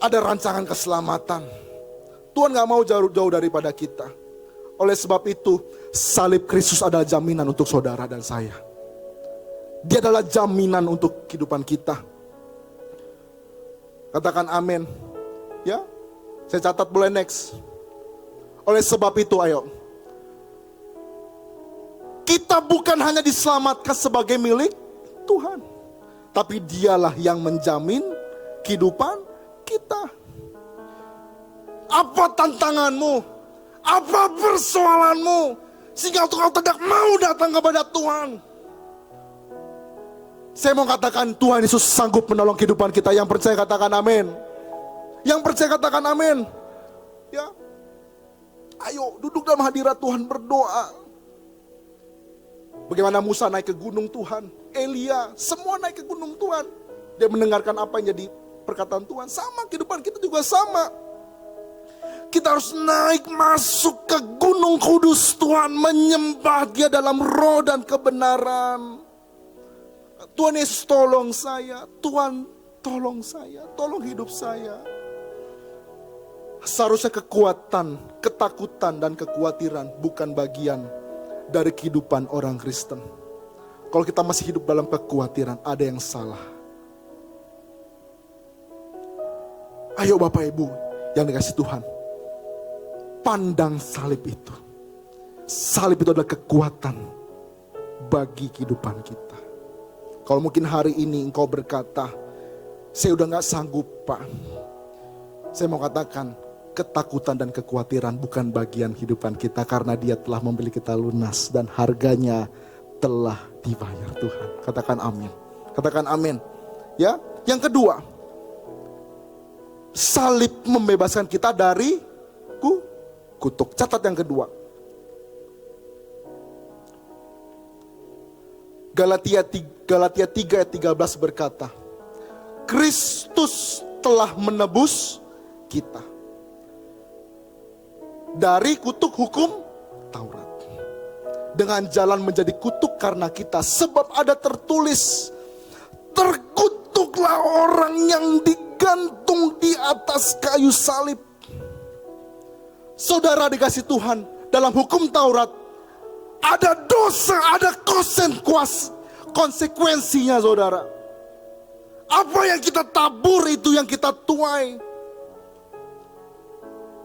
ada rancangan keselamatan. Tuhan gak mau jauh-jauh daripada kita. Oleh sebab itu salib Kristus adalah jaminan untuk saudara dan saya. Dia adalah jaminan untuk kehidupan kita. Katakan amin. Ya, saya catat boleh next. Oleh sebab itu ayo, kita bukan hanya diselamatkan sebagai milik Tuhan, tapi Dialah yang menjamin kehidupan kita. Apa tantanganmu? Apa persoalanmu? Sehingga engkau tidak mau datang kepada Tuhan. Saya mau katakan Tuhan Yesus sanggup menolong kehidupan kita. Yang percaya katakan amin. Yang percaya katakan amin. Ya, ayo duduk dalam hadirat Tuhan berdoa. Bagaimana Musa naik ke gunung Tuhan, Elia, semua naik ke gunung Tuhan. Dia mendengarkan apa yang jadi perkataan Tuhan. Sama kehidupan kita juga sama. Kita harus naik masuk ke gunung kudus Tuhan, menyembah Dia dalam roh dan kebenaran. Tuhan Yesus tolong saya, Tuhan tolong saya, tolong hidup saya. Seharusnya kekuatan, ketakutan dan kekhawatiran bukan bagian dari kehidupan orang Kristen. Kalau kita masih hidup dalam kekhawatiran, ada yang salah. Ayo Bapak Ibu yang dikasih Tuhan, pandang salib itu. Salib itu adalah kekuatan bagi kehidupan kita. Kalau mungkin hari ini engkau berkata, saya udah gak sanggup Pak. Saya mau katakan, ketakutan dan kekhawatiran bukan bagian kehidupan kita. Karena Dia telah membeli kita lunas dan harganya telah dibayar Tuhan. Katakan amin. Katakan amin. Ya, yang kedua, salib membebaskan kita dari kutuk. Catat yang kedua. Galatia 3 ayat 13 berkata, Kristus telah menebus kita dari kutuk hukum Taurat, dengan jalan menjadi kutuk karena kita. Sebab ada tertulis, terkutuklah orang yang digantung di atas kayu salib. Saudara dikasih Tuhan, dalam hukum Taurat ada dosa, ada konsekuensinya, saudara. Apa yang kita tabur itu yang kita tuai.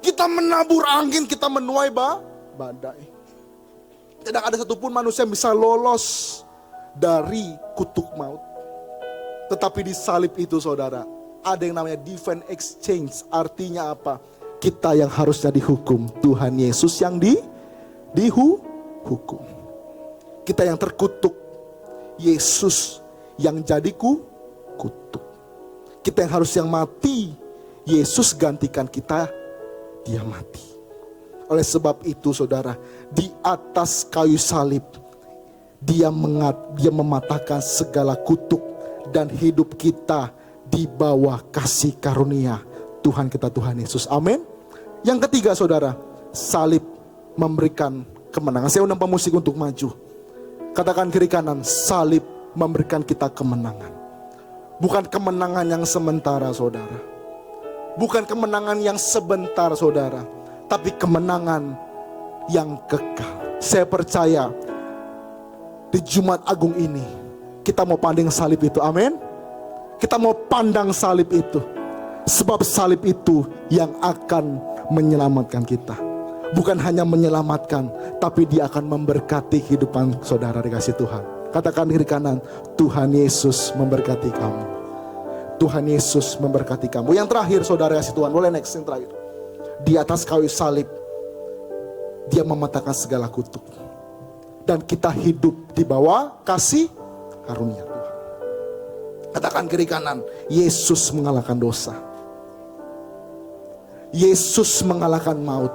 Kita menabur angin, kita menuai badai. Tidak ada satupun manusia yang bisa lolos dari kutuk maut. Tetapi di salib itu, saudara, ada yang namanya divine exchange. Artinya apa? Kita yang harusnya dihukum, Tuhan Yesus yang dihukum. Kita yang terkutuk, Yesus yang jadi kutuk. Kita yang harus yang mati, Yesus gantikan kita, dia mati. Oleh sebab itu, saudara, di atas kayu salib dia mematahkan segala kutuk, dan hidup kita di bawah kasih karunia Tuhan kita, Tuhan Yesus. Amin. Yang ketiga, saudara, salib memberikan kemenangan. Saya undang pemusik untuk maju. Katakan kiri kanan, salib memberikan kita kemenangan. Bukan kemenangan yang sementara, saudara. Bukan kemenangan yang sebentar, saudara. Tapi kemenangan yang kekal. Saya percaya di Jumat Agung ini kita mau pandang salib itu. Amin. Kita mau pandang salib itu. Sebab salib itu yang akan menyelamatkan kita. Bukan hanya menyelamatkan, tapi dia akan memberkati kehidupan saudara dikasih Tuhan. Katakan kiri kanan, Tuhan Yesus memberkati kamu. Tuhan Yesus memberkati kamu. Yang terakhir, saudara kasih Tuhan, boleh next yang terakhir. Di atas kayu salib dia mematahkan segala kutuk, dan kita hidup di bawah kasih karunia Tuhan. Katakan kiri kanan, Yesus mengalahkan dosa. Yesus mengalahkan maut,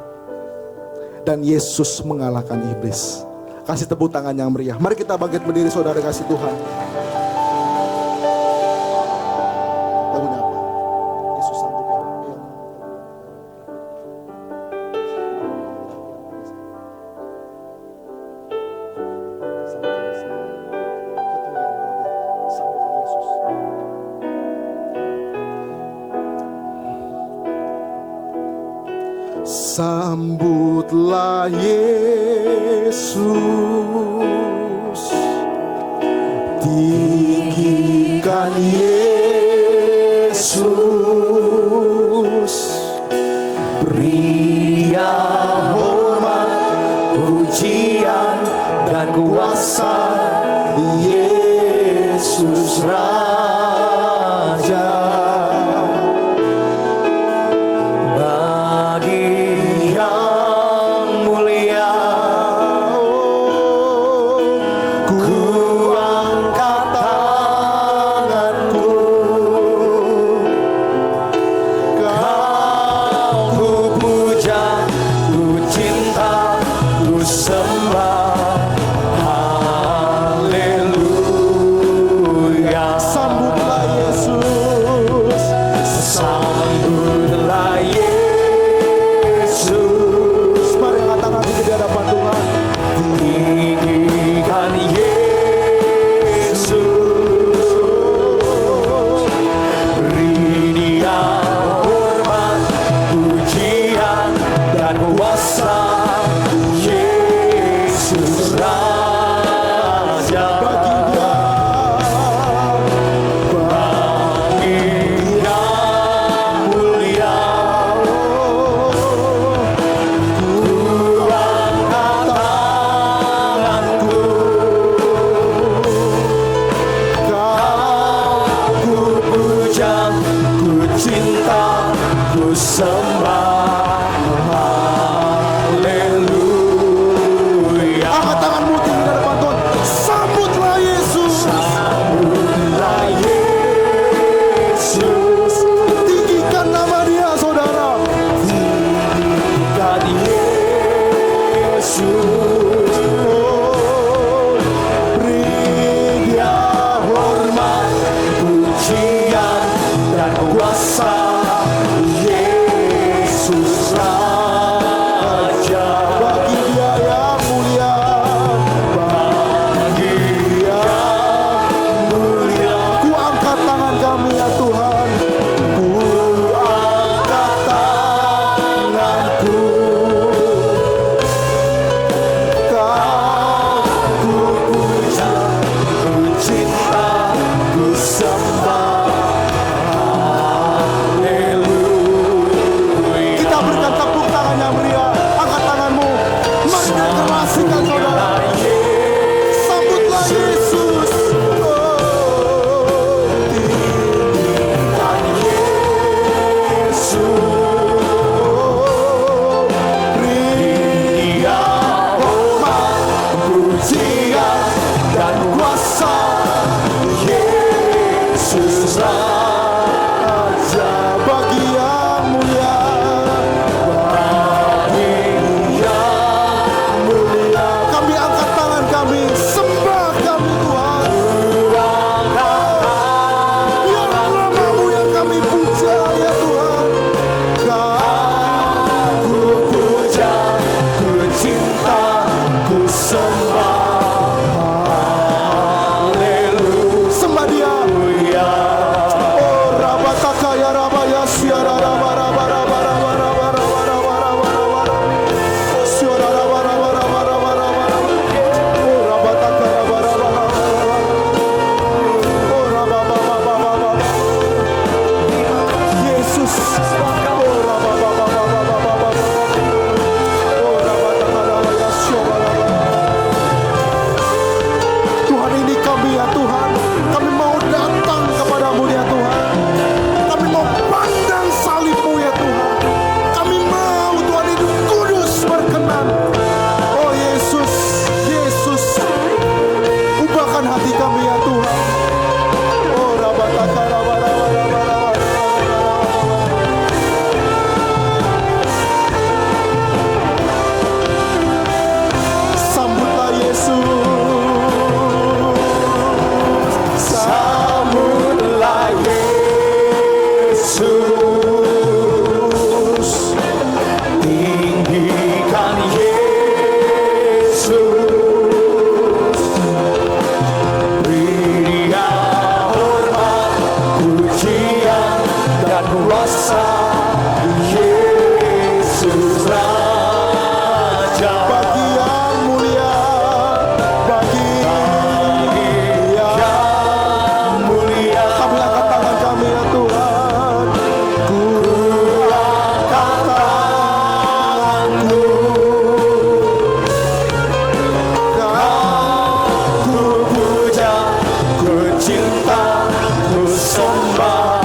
dan Yesus mengalahkan iblis. Kasih tepuk tangan yang meriah. Mari kita bangkit berdiri, saudara kasih Tuhan. Lagunya apa? Yesus sanggup ya. Sambutlah Yesus, tinggikan Yesus, beri hormat, pujian dan kuasa Yesus Raja. Ku angkat tanganku ya Tuhan. Oh rabataka rabarabarabarabarabar. Sambutlah Yesus, sambutlah Yesus, tinggikan Yesus, beri Dia hormat, pujian dan kuasa. Yesus Raja, bagi yang mulia, bagi yang mulia. Kami angkat tangan kami ya Tuhan. Ku angkat tanganku, ku puja, ku cinta, ku sembah.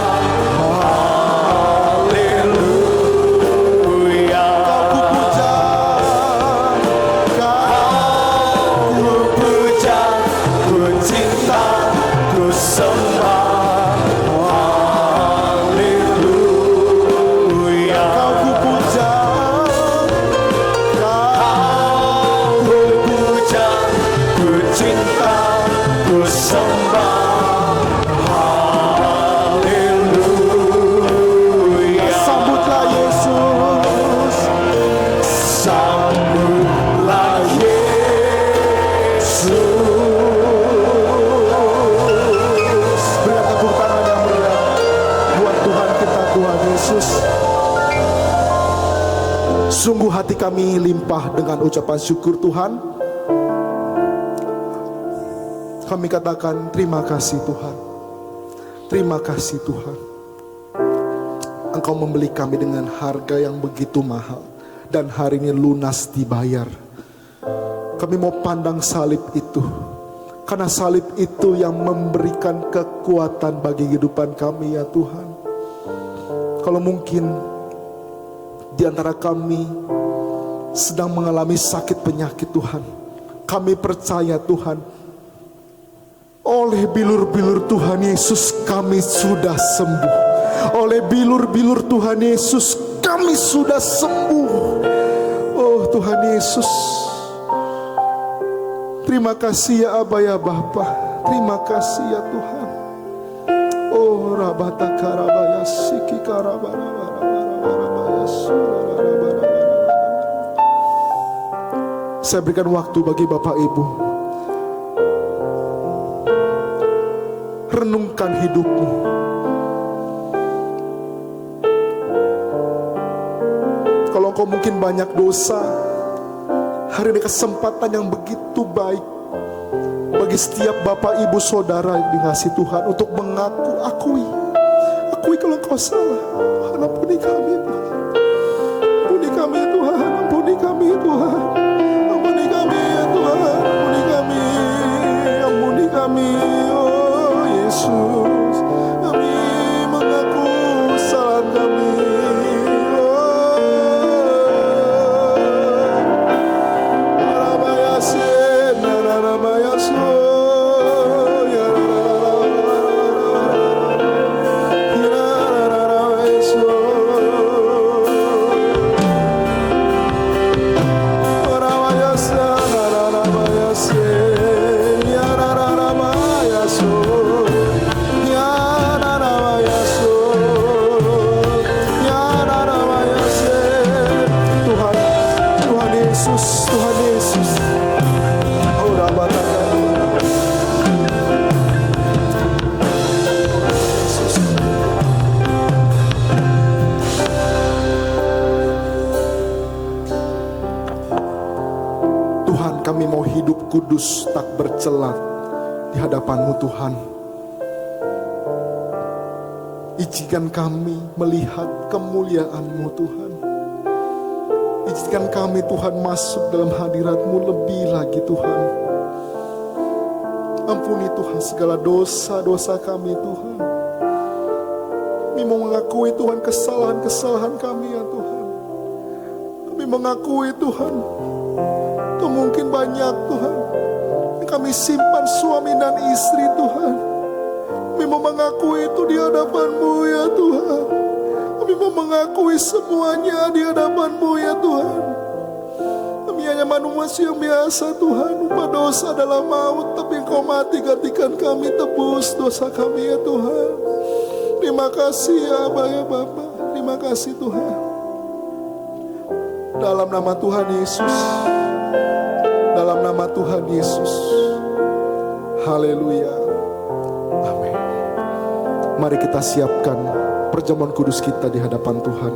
Haleluya. Kau ku puja, ku puja, ku cinta, ku sembah. Haleluya. Kau ku puja, ku puja, ku cinta, ku sembah. Haleluya. Sambutlah Yesus, sambutlah Yesus. Berikan tepuk tangan yang meriah buat Tuhan kita, Tuhan Yesus. Sungguh hati kami limpah dengan ucapan syukur Tuhan. Kami katakan terima kasih Tuhan. Terima kasih Tuhan. Engkau membeli kami dengan harga yang begitu mahal, dan hari ini lunas dibayar. Kami mau pandang salib itu, karena salib itu yang memberikan kekuatan bagi kehidupan kami ya Tuhan. Kalau mungkin di antara kami sedang mengalami sakit penyakit Tuhan, kami percaya Tuhan, oleh bilur-bilur Tuhan Yesus kami sudah sembuh. Oleh bilur-bilur Tuhan Yesus kami sudah sembuh. Oh Tuhan Yesus, terima kasih ya Aba ya Bapa. Terima kasih ya Tuhan. Oh Rabataka Rabaya Siki Karabarabarabarabaya Surabarabarabara. Saya berikan waktu bagi Bapak Ibu. Renungkan hidupmu. Kalau engkau mungkin banyak dosa, hari ini kesempatan yang begitu baik bagi setiap bapak ibu saudara yang dikasihi Tuhan untuk akui kalau engkau salah. Tuhan ampuni kami Tuhan. Ampuni kami Tuhan. Ampuni kami Tuhan. Ampuni kami ya Tuhan. Ampuni kami. Ampuni kami. Oh Yesus, kami mengaku kesalahan kami. Kami mau hidup kudus tak bercela di hadapan-Mu Tuhan. Izinkan kami melihat kemuliaan-Mu Tuhan. Izinkan kami Tuhan masuk dalam hadirat-Mu lebih lagi Tuhan. Ampuni Tuhan segala dosa-dosa kami Tuhan. Kami mau mengakui Tuhan kesalahan-kesalahan kami ya Tuhan. Kami mengakui Tuhan, itu mungkin banyak Tuhan kami simpan suami dan istri Tuhan. Kami mau mengakui itu di hadapan-Mu ya Tuhan. Kami mau mengakui semuanya di hadapan-Mu ya Tuhan. Kami hanya manusia yang biasa Tuhan. Upah dosa adalah maut, tapi Engkau mati gantikan kami, tebus dosa kami ya Tuhan. Terima kasih ya Abah ya Bapa. Terima kasih Tuhan. Dalam nama Tuhan Yesus. Dalam nama Tuhan Yesus. Haleluya. Amin. Mari kita siapkan perjamuan kudus kita di hadapan Tuhan.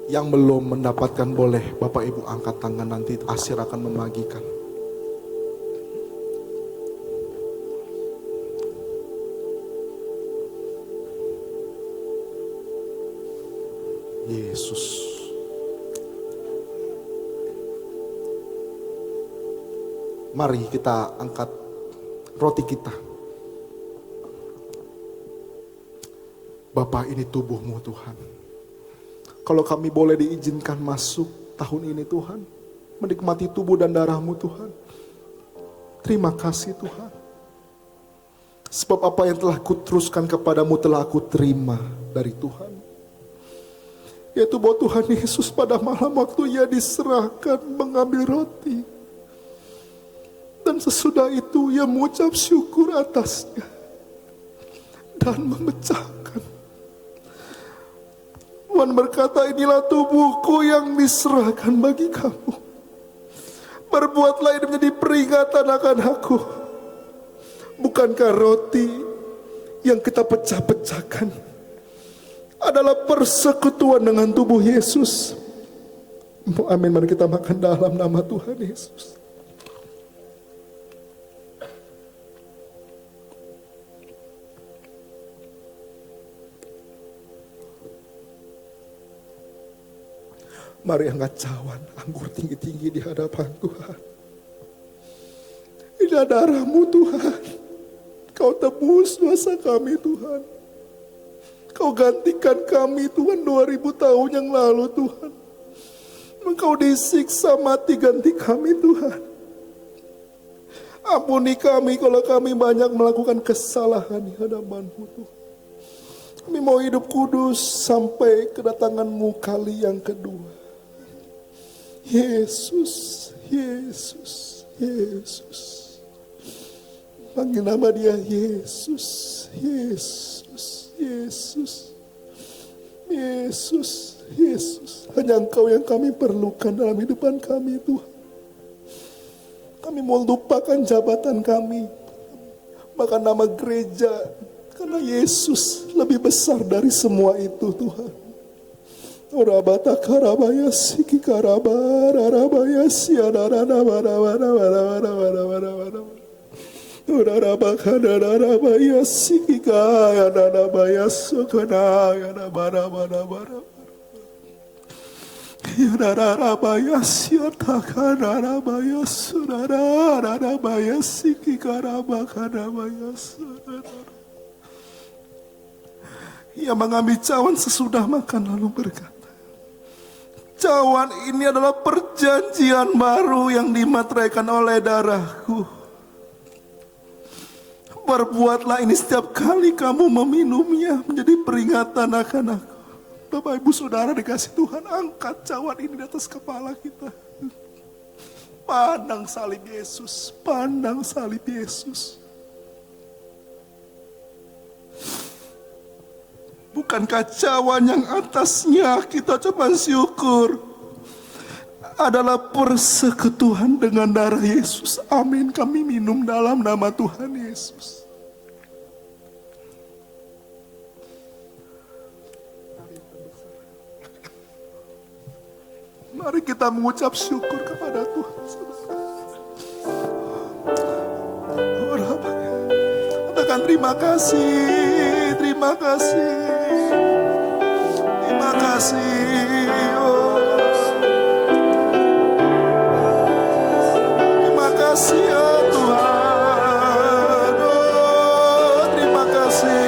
Yang belum mendapatkan boleh Bapak Ibu angkat tangan, nanti Asyir akan membagikan. Yesus. Mari kita angkat roti kita. Bapa, ini tubuh-Mu Tuhan. Kalau kami boleh diizinkan masuk tahun ini Tuhan, menikmati tubuh dan darah-Mu Tuhan. Terima kasih Tuhan. Sebab apa yang telah kuteruskan kepadamu telah aku terima dari Tuhan. Yaitu bahwa Tuhan Yesus pada malam waktu Ia diserahkan mengambil roti. Dan sesudah itu Ia mengucap syukur atasnya. Dan memecahkan. Tuhan berkata, inilah tubuhku yang diserahkan bagi kamu. Berbuatlah ini menjadi peringatan akan aku. Bukankah roti yang kita pecah-pecahkan adalah persekutuan dengan tubuh Yesus? Amin, mari kita makan dalam nama Tuhan Yesus. Mari angkat cawan anggur tinggi-tinggi di hadapan Tuhan. Ini darah-Mu Tuhan. Kau tebus dosa kami Tuhan. Kau gantikan kami Tuhan 2000 tahun yang lalu Tuhan. Engkau disiksa mati ganti kami Tuhan. Ampuni kami kalau kami banyak melakukan kesalahan di hadapan-Mu Tuhan. Kami mau hidup kudus sampai kedatangan-Mu kali yang kedua. Yesus, Yesus, Yesus. Panggil nama Dia Yesus, Yesus, Yesus, Yesus, Yesus. Hanya Engkau yang kami perlukan dalam hidupan kami Tuhan. Kami mau lupakan jabatan kami, bahkan nama gereja, karena Yesus lebih besar dari semua itu Tuhan. Urabata karabaya siki karabara rabaya siadara bara bara bara bara bara bara bara. Urabaka rabaya siki kaya rabaya sukana ya bara bara bara. Ya rabaya siataka rabaya surara rabaya siki karabaka rabaya surara. Ia mengambil cawan sesudah makan lalu berkata, cawan ini adalah perjanjian baru yang dimateraikan oleh darahku. Berbuatlah ini setiap kali kamu meminumnya menjadi peringatan akan aku. Bapak Ibu Saudara dikasih Tuhan, angkat cawan ini di atas kepala kita. Pandang salib Yesus, pandang salib Yesus. Bukankah cawan yang atasnya kita ucapkan syukur adalah persekutuan dengan darah Yesus? Amin. Kami minum dalam nama Tuhan Yesus. Mari kita mengucap syukur kepada Tuhan. Katakan terima kasih, terima kasih. Terima kasih, oh. Terima kasih ya Tuhan, oh, terima kasih.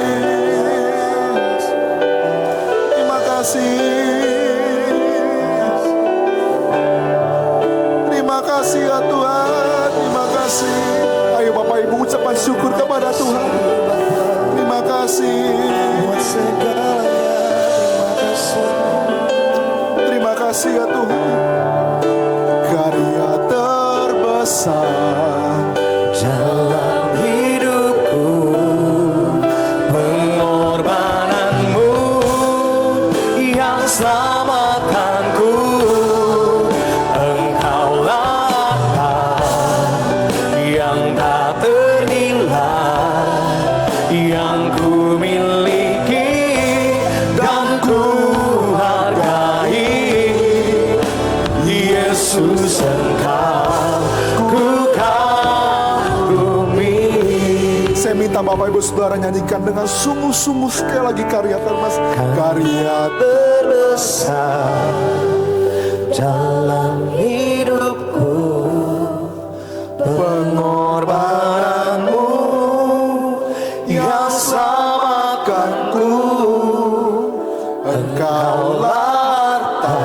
kasih. Terima kasih ya Tuhan, terima kasih. Ayo Bapak Ibu ucapan syukur kepada Tuhan. Terima kasih. Buat segalanya terima kasih. Terima kasih ya Tuhan. Karya terbesar Dalam hidupku, pengorbananmu yang selamatkanku. Engkaulah yang tak ternilai, yang ku miliki dan ku hargai. Yesus, Engkau ku kagumi. Saya minta Bapak Ibu Saudara nyanyikan dengan sungguh-sungguh sekali lagi karya terbesar. Karya Terbesar dalam hidupku, pengorbananmu yang selamatkanku. Engkaulah harta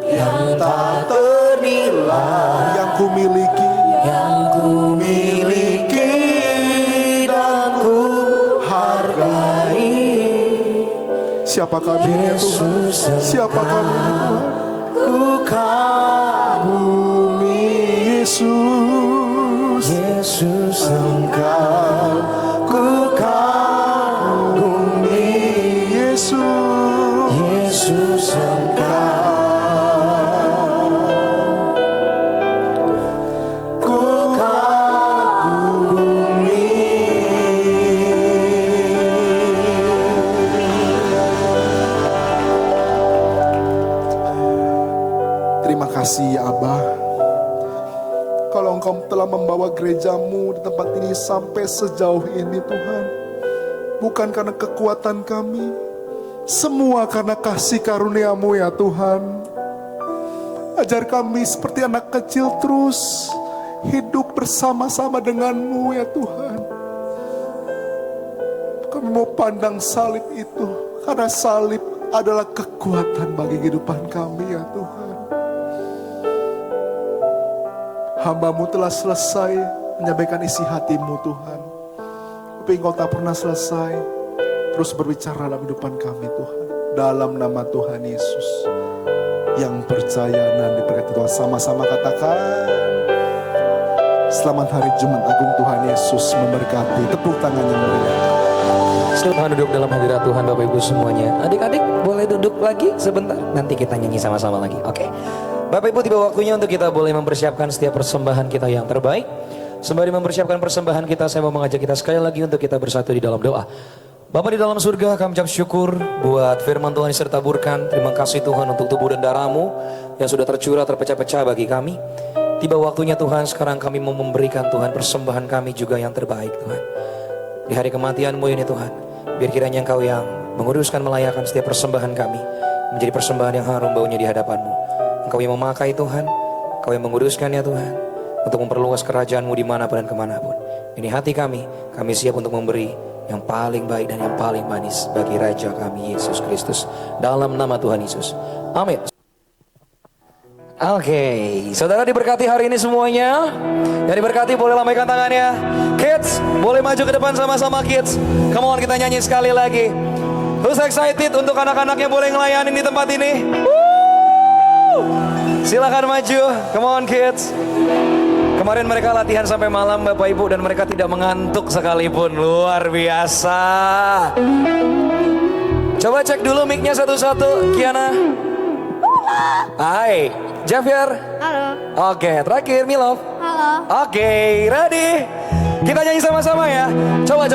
Yang tak ternilai, yang ku miliki, yang ku miliki dan ku hargai. siapa kami ya Tuhan? Siapa kami? Ku kagumi. Yesus, Yesus, Engkau ku kagumi. Yesus, Yesus, Engkau ku kagumi. terima kasih ya Abah. Kalau Engkau telah membawa gerejamu di tempat ini sampai sejauh ini Tuhan, bukan karena kekuatan kami, semua karena kasih karunia-Mu ya Tuhan. Ajar kami seperti anak kecil terus hidup bersama-sama dengan-Mu ya Tuhan. Kami mau pandang salib itu, karena salib adalah kekuatan bagi kehidupan kami ya Tuhan. Hamba-Mu telah selesai menyampaikan isi hati-Mu Tuhan, tapi Engkau tak pernah selesai terus berbicara dalam kehidupan kami Tuhan. Dalam nama Tuhan Yesus, yang percaya dan diberkati Tuhan, sama-sama katakan selamat hari Jumat Agung. Tuhan Yesus memberkati. Tepuk tangan yang meriah. Selamat duduk dalam hadirat Tuhan Bapak Ibu semuanya. Adik-adik boleh duduk lagi sebentar, nanti kita nyanyi sama-sama lagi. Oke. Bapak Ibu, tiba waktunya untuk kita boleh mempersiapkan setiap persembahan kita yang terbaik. Sembari mempersiapkan persembahan kita, saya mau mengajak kita sekali lagi untuk kita bersatu di dalam doa. Bapa di dalam surga, kami ucap syukur buat firman Tuhan yang sertaburkan. Terima kasih Tuhan untuk tubuh dan darah-Mu yang sudah tercurah, terpecah-pecah bagi kami. Tiba waktunya Tuhan, sekarang kami mau memberikan Tuhan persembahan kami juga yang terbaik Tuhan. Di hari kematian-Mu ini Tuhan, biar kiranya Engkau yang menguruskan, melayakan setiap persembahan kami menjadi persembahan yang harum baunya di hadapan-Mu. Engkau yang memakai Tuhan, Engkau yang menguruskan ya Tuhan, untuk memperluas kerajaan-Mu dimanapun dan kemanapun. Ini hati kami siap untuk memberi yang paling baik dan yang paling manis bagi Raja kami Yesus Kristus. Dalam nama Tuhan Yesus, amin. Oke, saudara diberkati hari ini semuanya. Yang diberkati boleh lambaikan tangannya. Kids, boleh maju ke depan sama-sama kids. Come on, kita nyanyi sekali lagi. Who's excited untuk anak-anaknya boleh ngelayanin di tempat ini? Silakan maju, come on kids. Kemarin mereka latihan sampai malam Bapak Ibu, dan mereka tidak mengantuk sekalipun. Luar biasa. Coba cek dulu mic-nya satu-satu. Kiana. Hai, Javier. Halo. Oke, terakhir Milov. Halo. Oke, ready? Kita nyanyi sama-sama ya. Coba.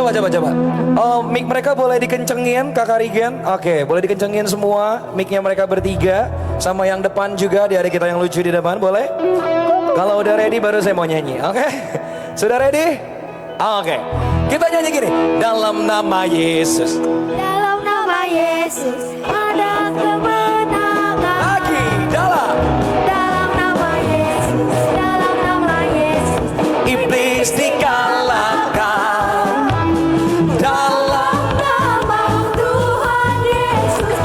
Mic mereka boleh dikencengin, Kakak Rigen. Oke, boleh dikencengin semua. Mic-nya mereka bertiga. Sama yang depan juga, di adik kita yang lucu di depan, boleh? Kalau udah ready baru saya mau nyanyi, oke? Sudah ready? Oke. Kita nyanyi gini. Dalam nama Yesus. Dalam nama Yesus ada kemenangan. Lagi, dalam. Dalam nama Yesus. Dalam nama Yesus. Iblis dikalahkan. Dalam nama Tuhan Yesus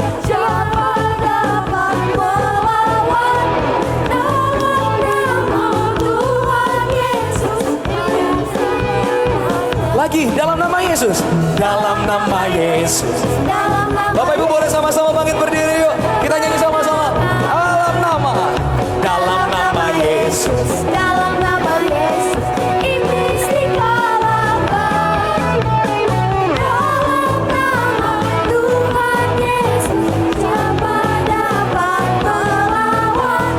Yesus, dalam nama Yesus. dalam nama Bapak Ibu boleh sama-sama bangkit berdiri yuk. Kita nyanyi sama-sama. Dalam nama Yesus. dalam nama Yesus, iblis dikalahkan. Dalam nama Tuhan Yesus, siapa dapat melawan?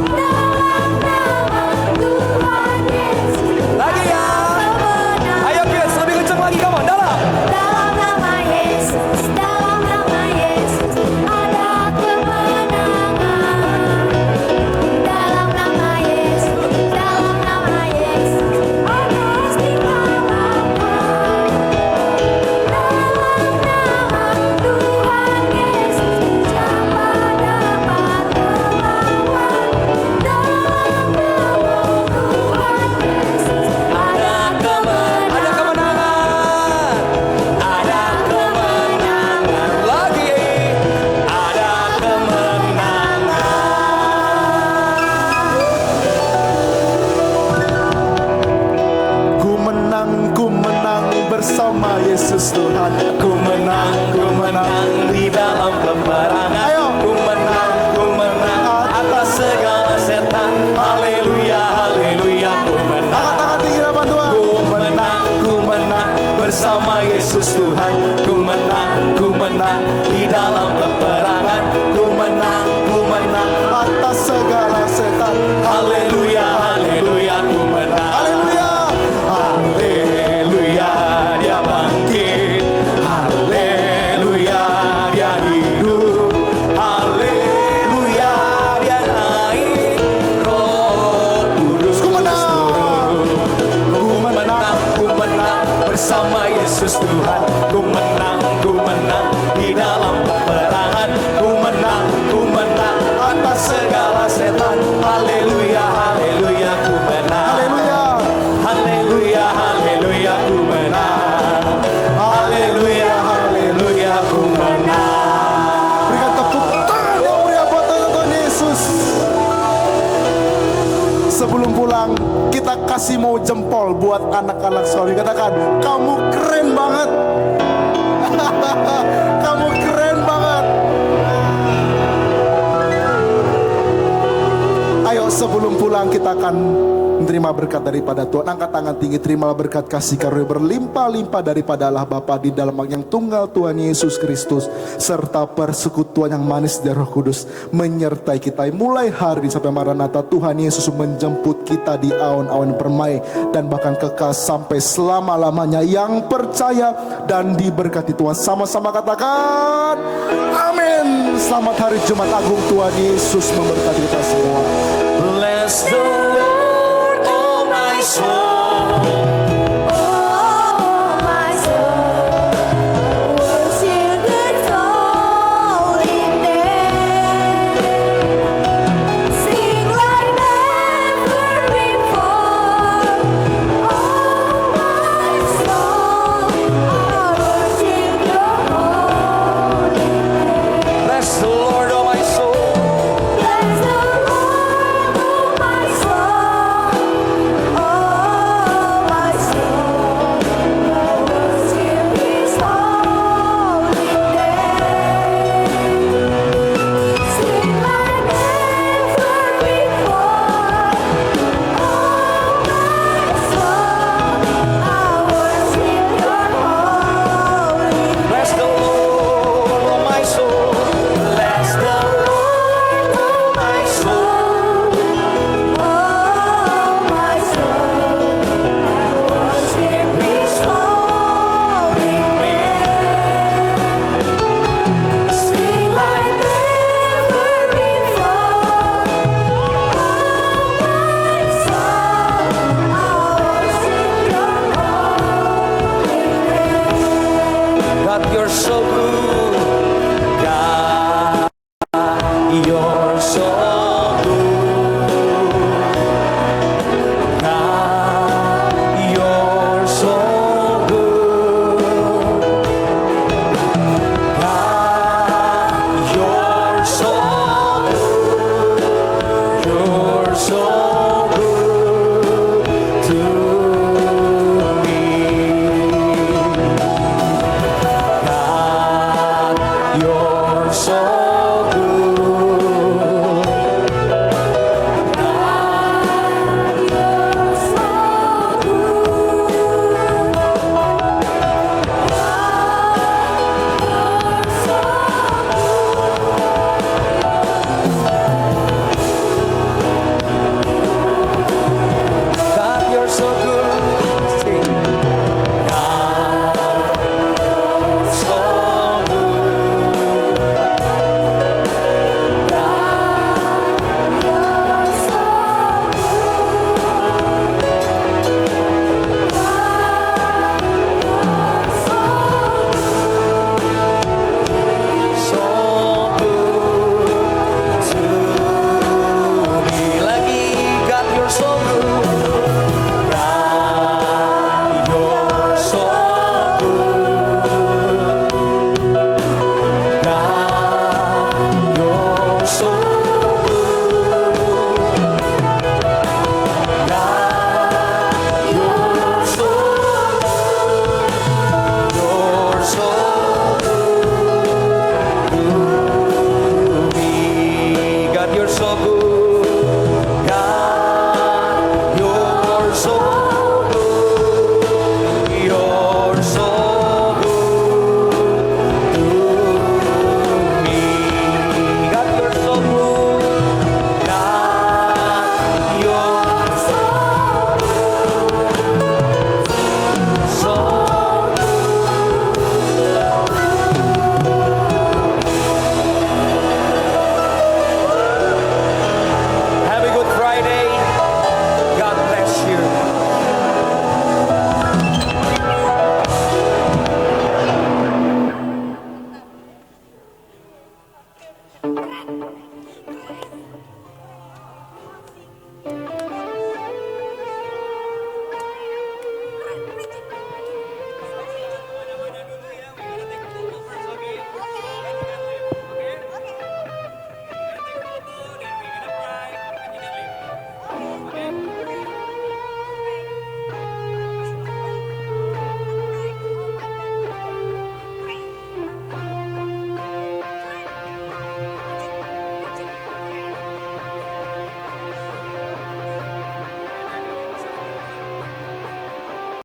Dalam nama Tuhan Yesus, Lagi ya. kemenangan. Ayo kids, lebih kencang lagi kamu. Dalam. Dalam nama Yesus, dalam nama Yesus, ada kemenangan. Dalam nama Yesus, dalam nama Yesus, iblis dikalahkan. Dalam nama Tuhan Yesus, siapa dapat melawan? Dalam nama Tuhan Yesus, ada kemenangan. Ada kemenangan. Ada kemenangan. Lagi. Ada kemenangan. Ku menang bersama Yesus Tuhan. Ku menang di dalam peperangan. Ayo. Ku menang atas segala setan. Haleluya, haleluya, ku menang. Angkat tangan tinggi dapat Tuhan. Ku menang bersama Yesus Tuhan. Ku menang di dalam peperangan. Ku menang Atas segala setan. haleluya, haleluya, ku menang. Haleluya. Haleluya, dia bangkit. Haleluya, dia hidup. Haleluya, dia naik. Roh Kudus Ku menang. Ku menang bersama Yesus Tuhan. Ku menang di dalam peperangan. Ku menang atas segala setan. Haleluya, haleluya, ku menang. Haleluya. Haleluya, haleluya, ku menang. Haleluya, haleluya, ku menang. Berikan tepuk tangan yang meriah buat Tuhan Yesus. Sebelum pulang, kita kasih mau jempol buat anak-anak sorry. Katakan, kamu keren banget. Kamu keren banget. Ayo sebelum pulang kita akan menerima berkat daripada Tuhan. Angkat tangan tinggi, terimalah berkat kasih karunia berlimpah-limpah daripada Allah Bapa di dalam yang tunggal Tuhan Yesus Kristus, serta persekutuan yang manis dari Roh Kudus menyertai kita mulai hari ini sampai Maranatha. Tuhan Yesus menjemput kita di awan-awan permai dan bahkan kekal sampai selama-lamanya. Yang percaya dan diberkati Tuhan sama-sama katakan amin. Selamat hari Jumat Agung. Tuhan Yesus memberkati kita semua. Bless the Lord, oh my soul. Oh, my soul, worship His holy name. Sing like never before. Oh, my soul, I worship Your holy name. Bless the Lord, oh my soul. Bless the Lord, oh my soul. Oh, my soul, I worship His holy name. Sing like never before. Oh, my soul, I worship Your holy name. Bless the Lord, oh my soul. Bless the Lord, oh my soul. Oh, my soul, I worship His holy name. Sing like never before. Oh, my soul, I worship Your holy name. God, you're so good. God, you're so good. God, you're so good. God, you're so good. You're so good to me. So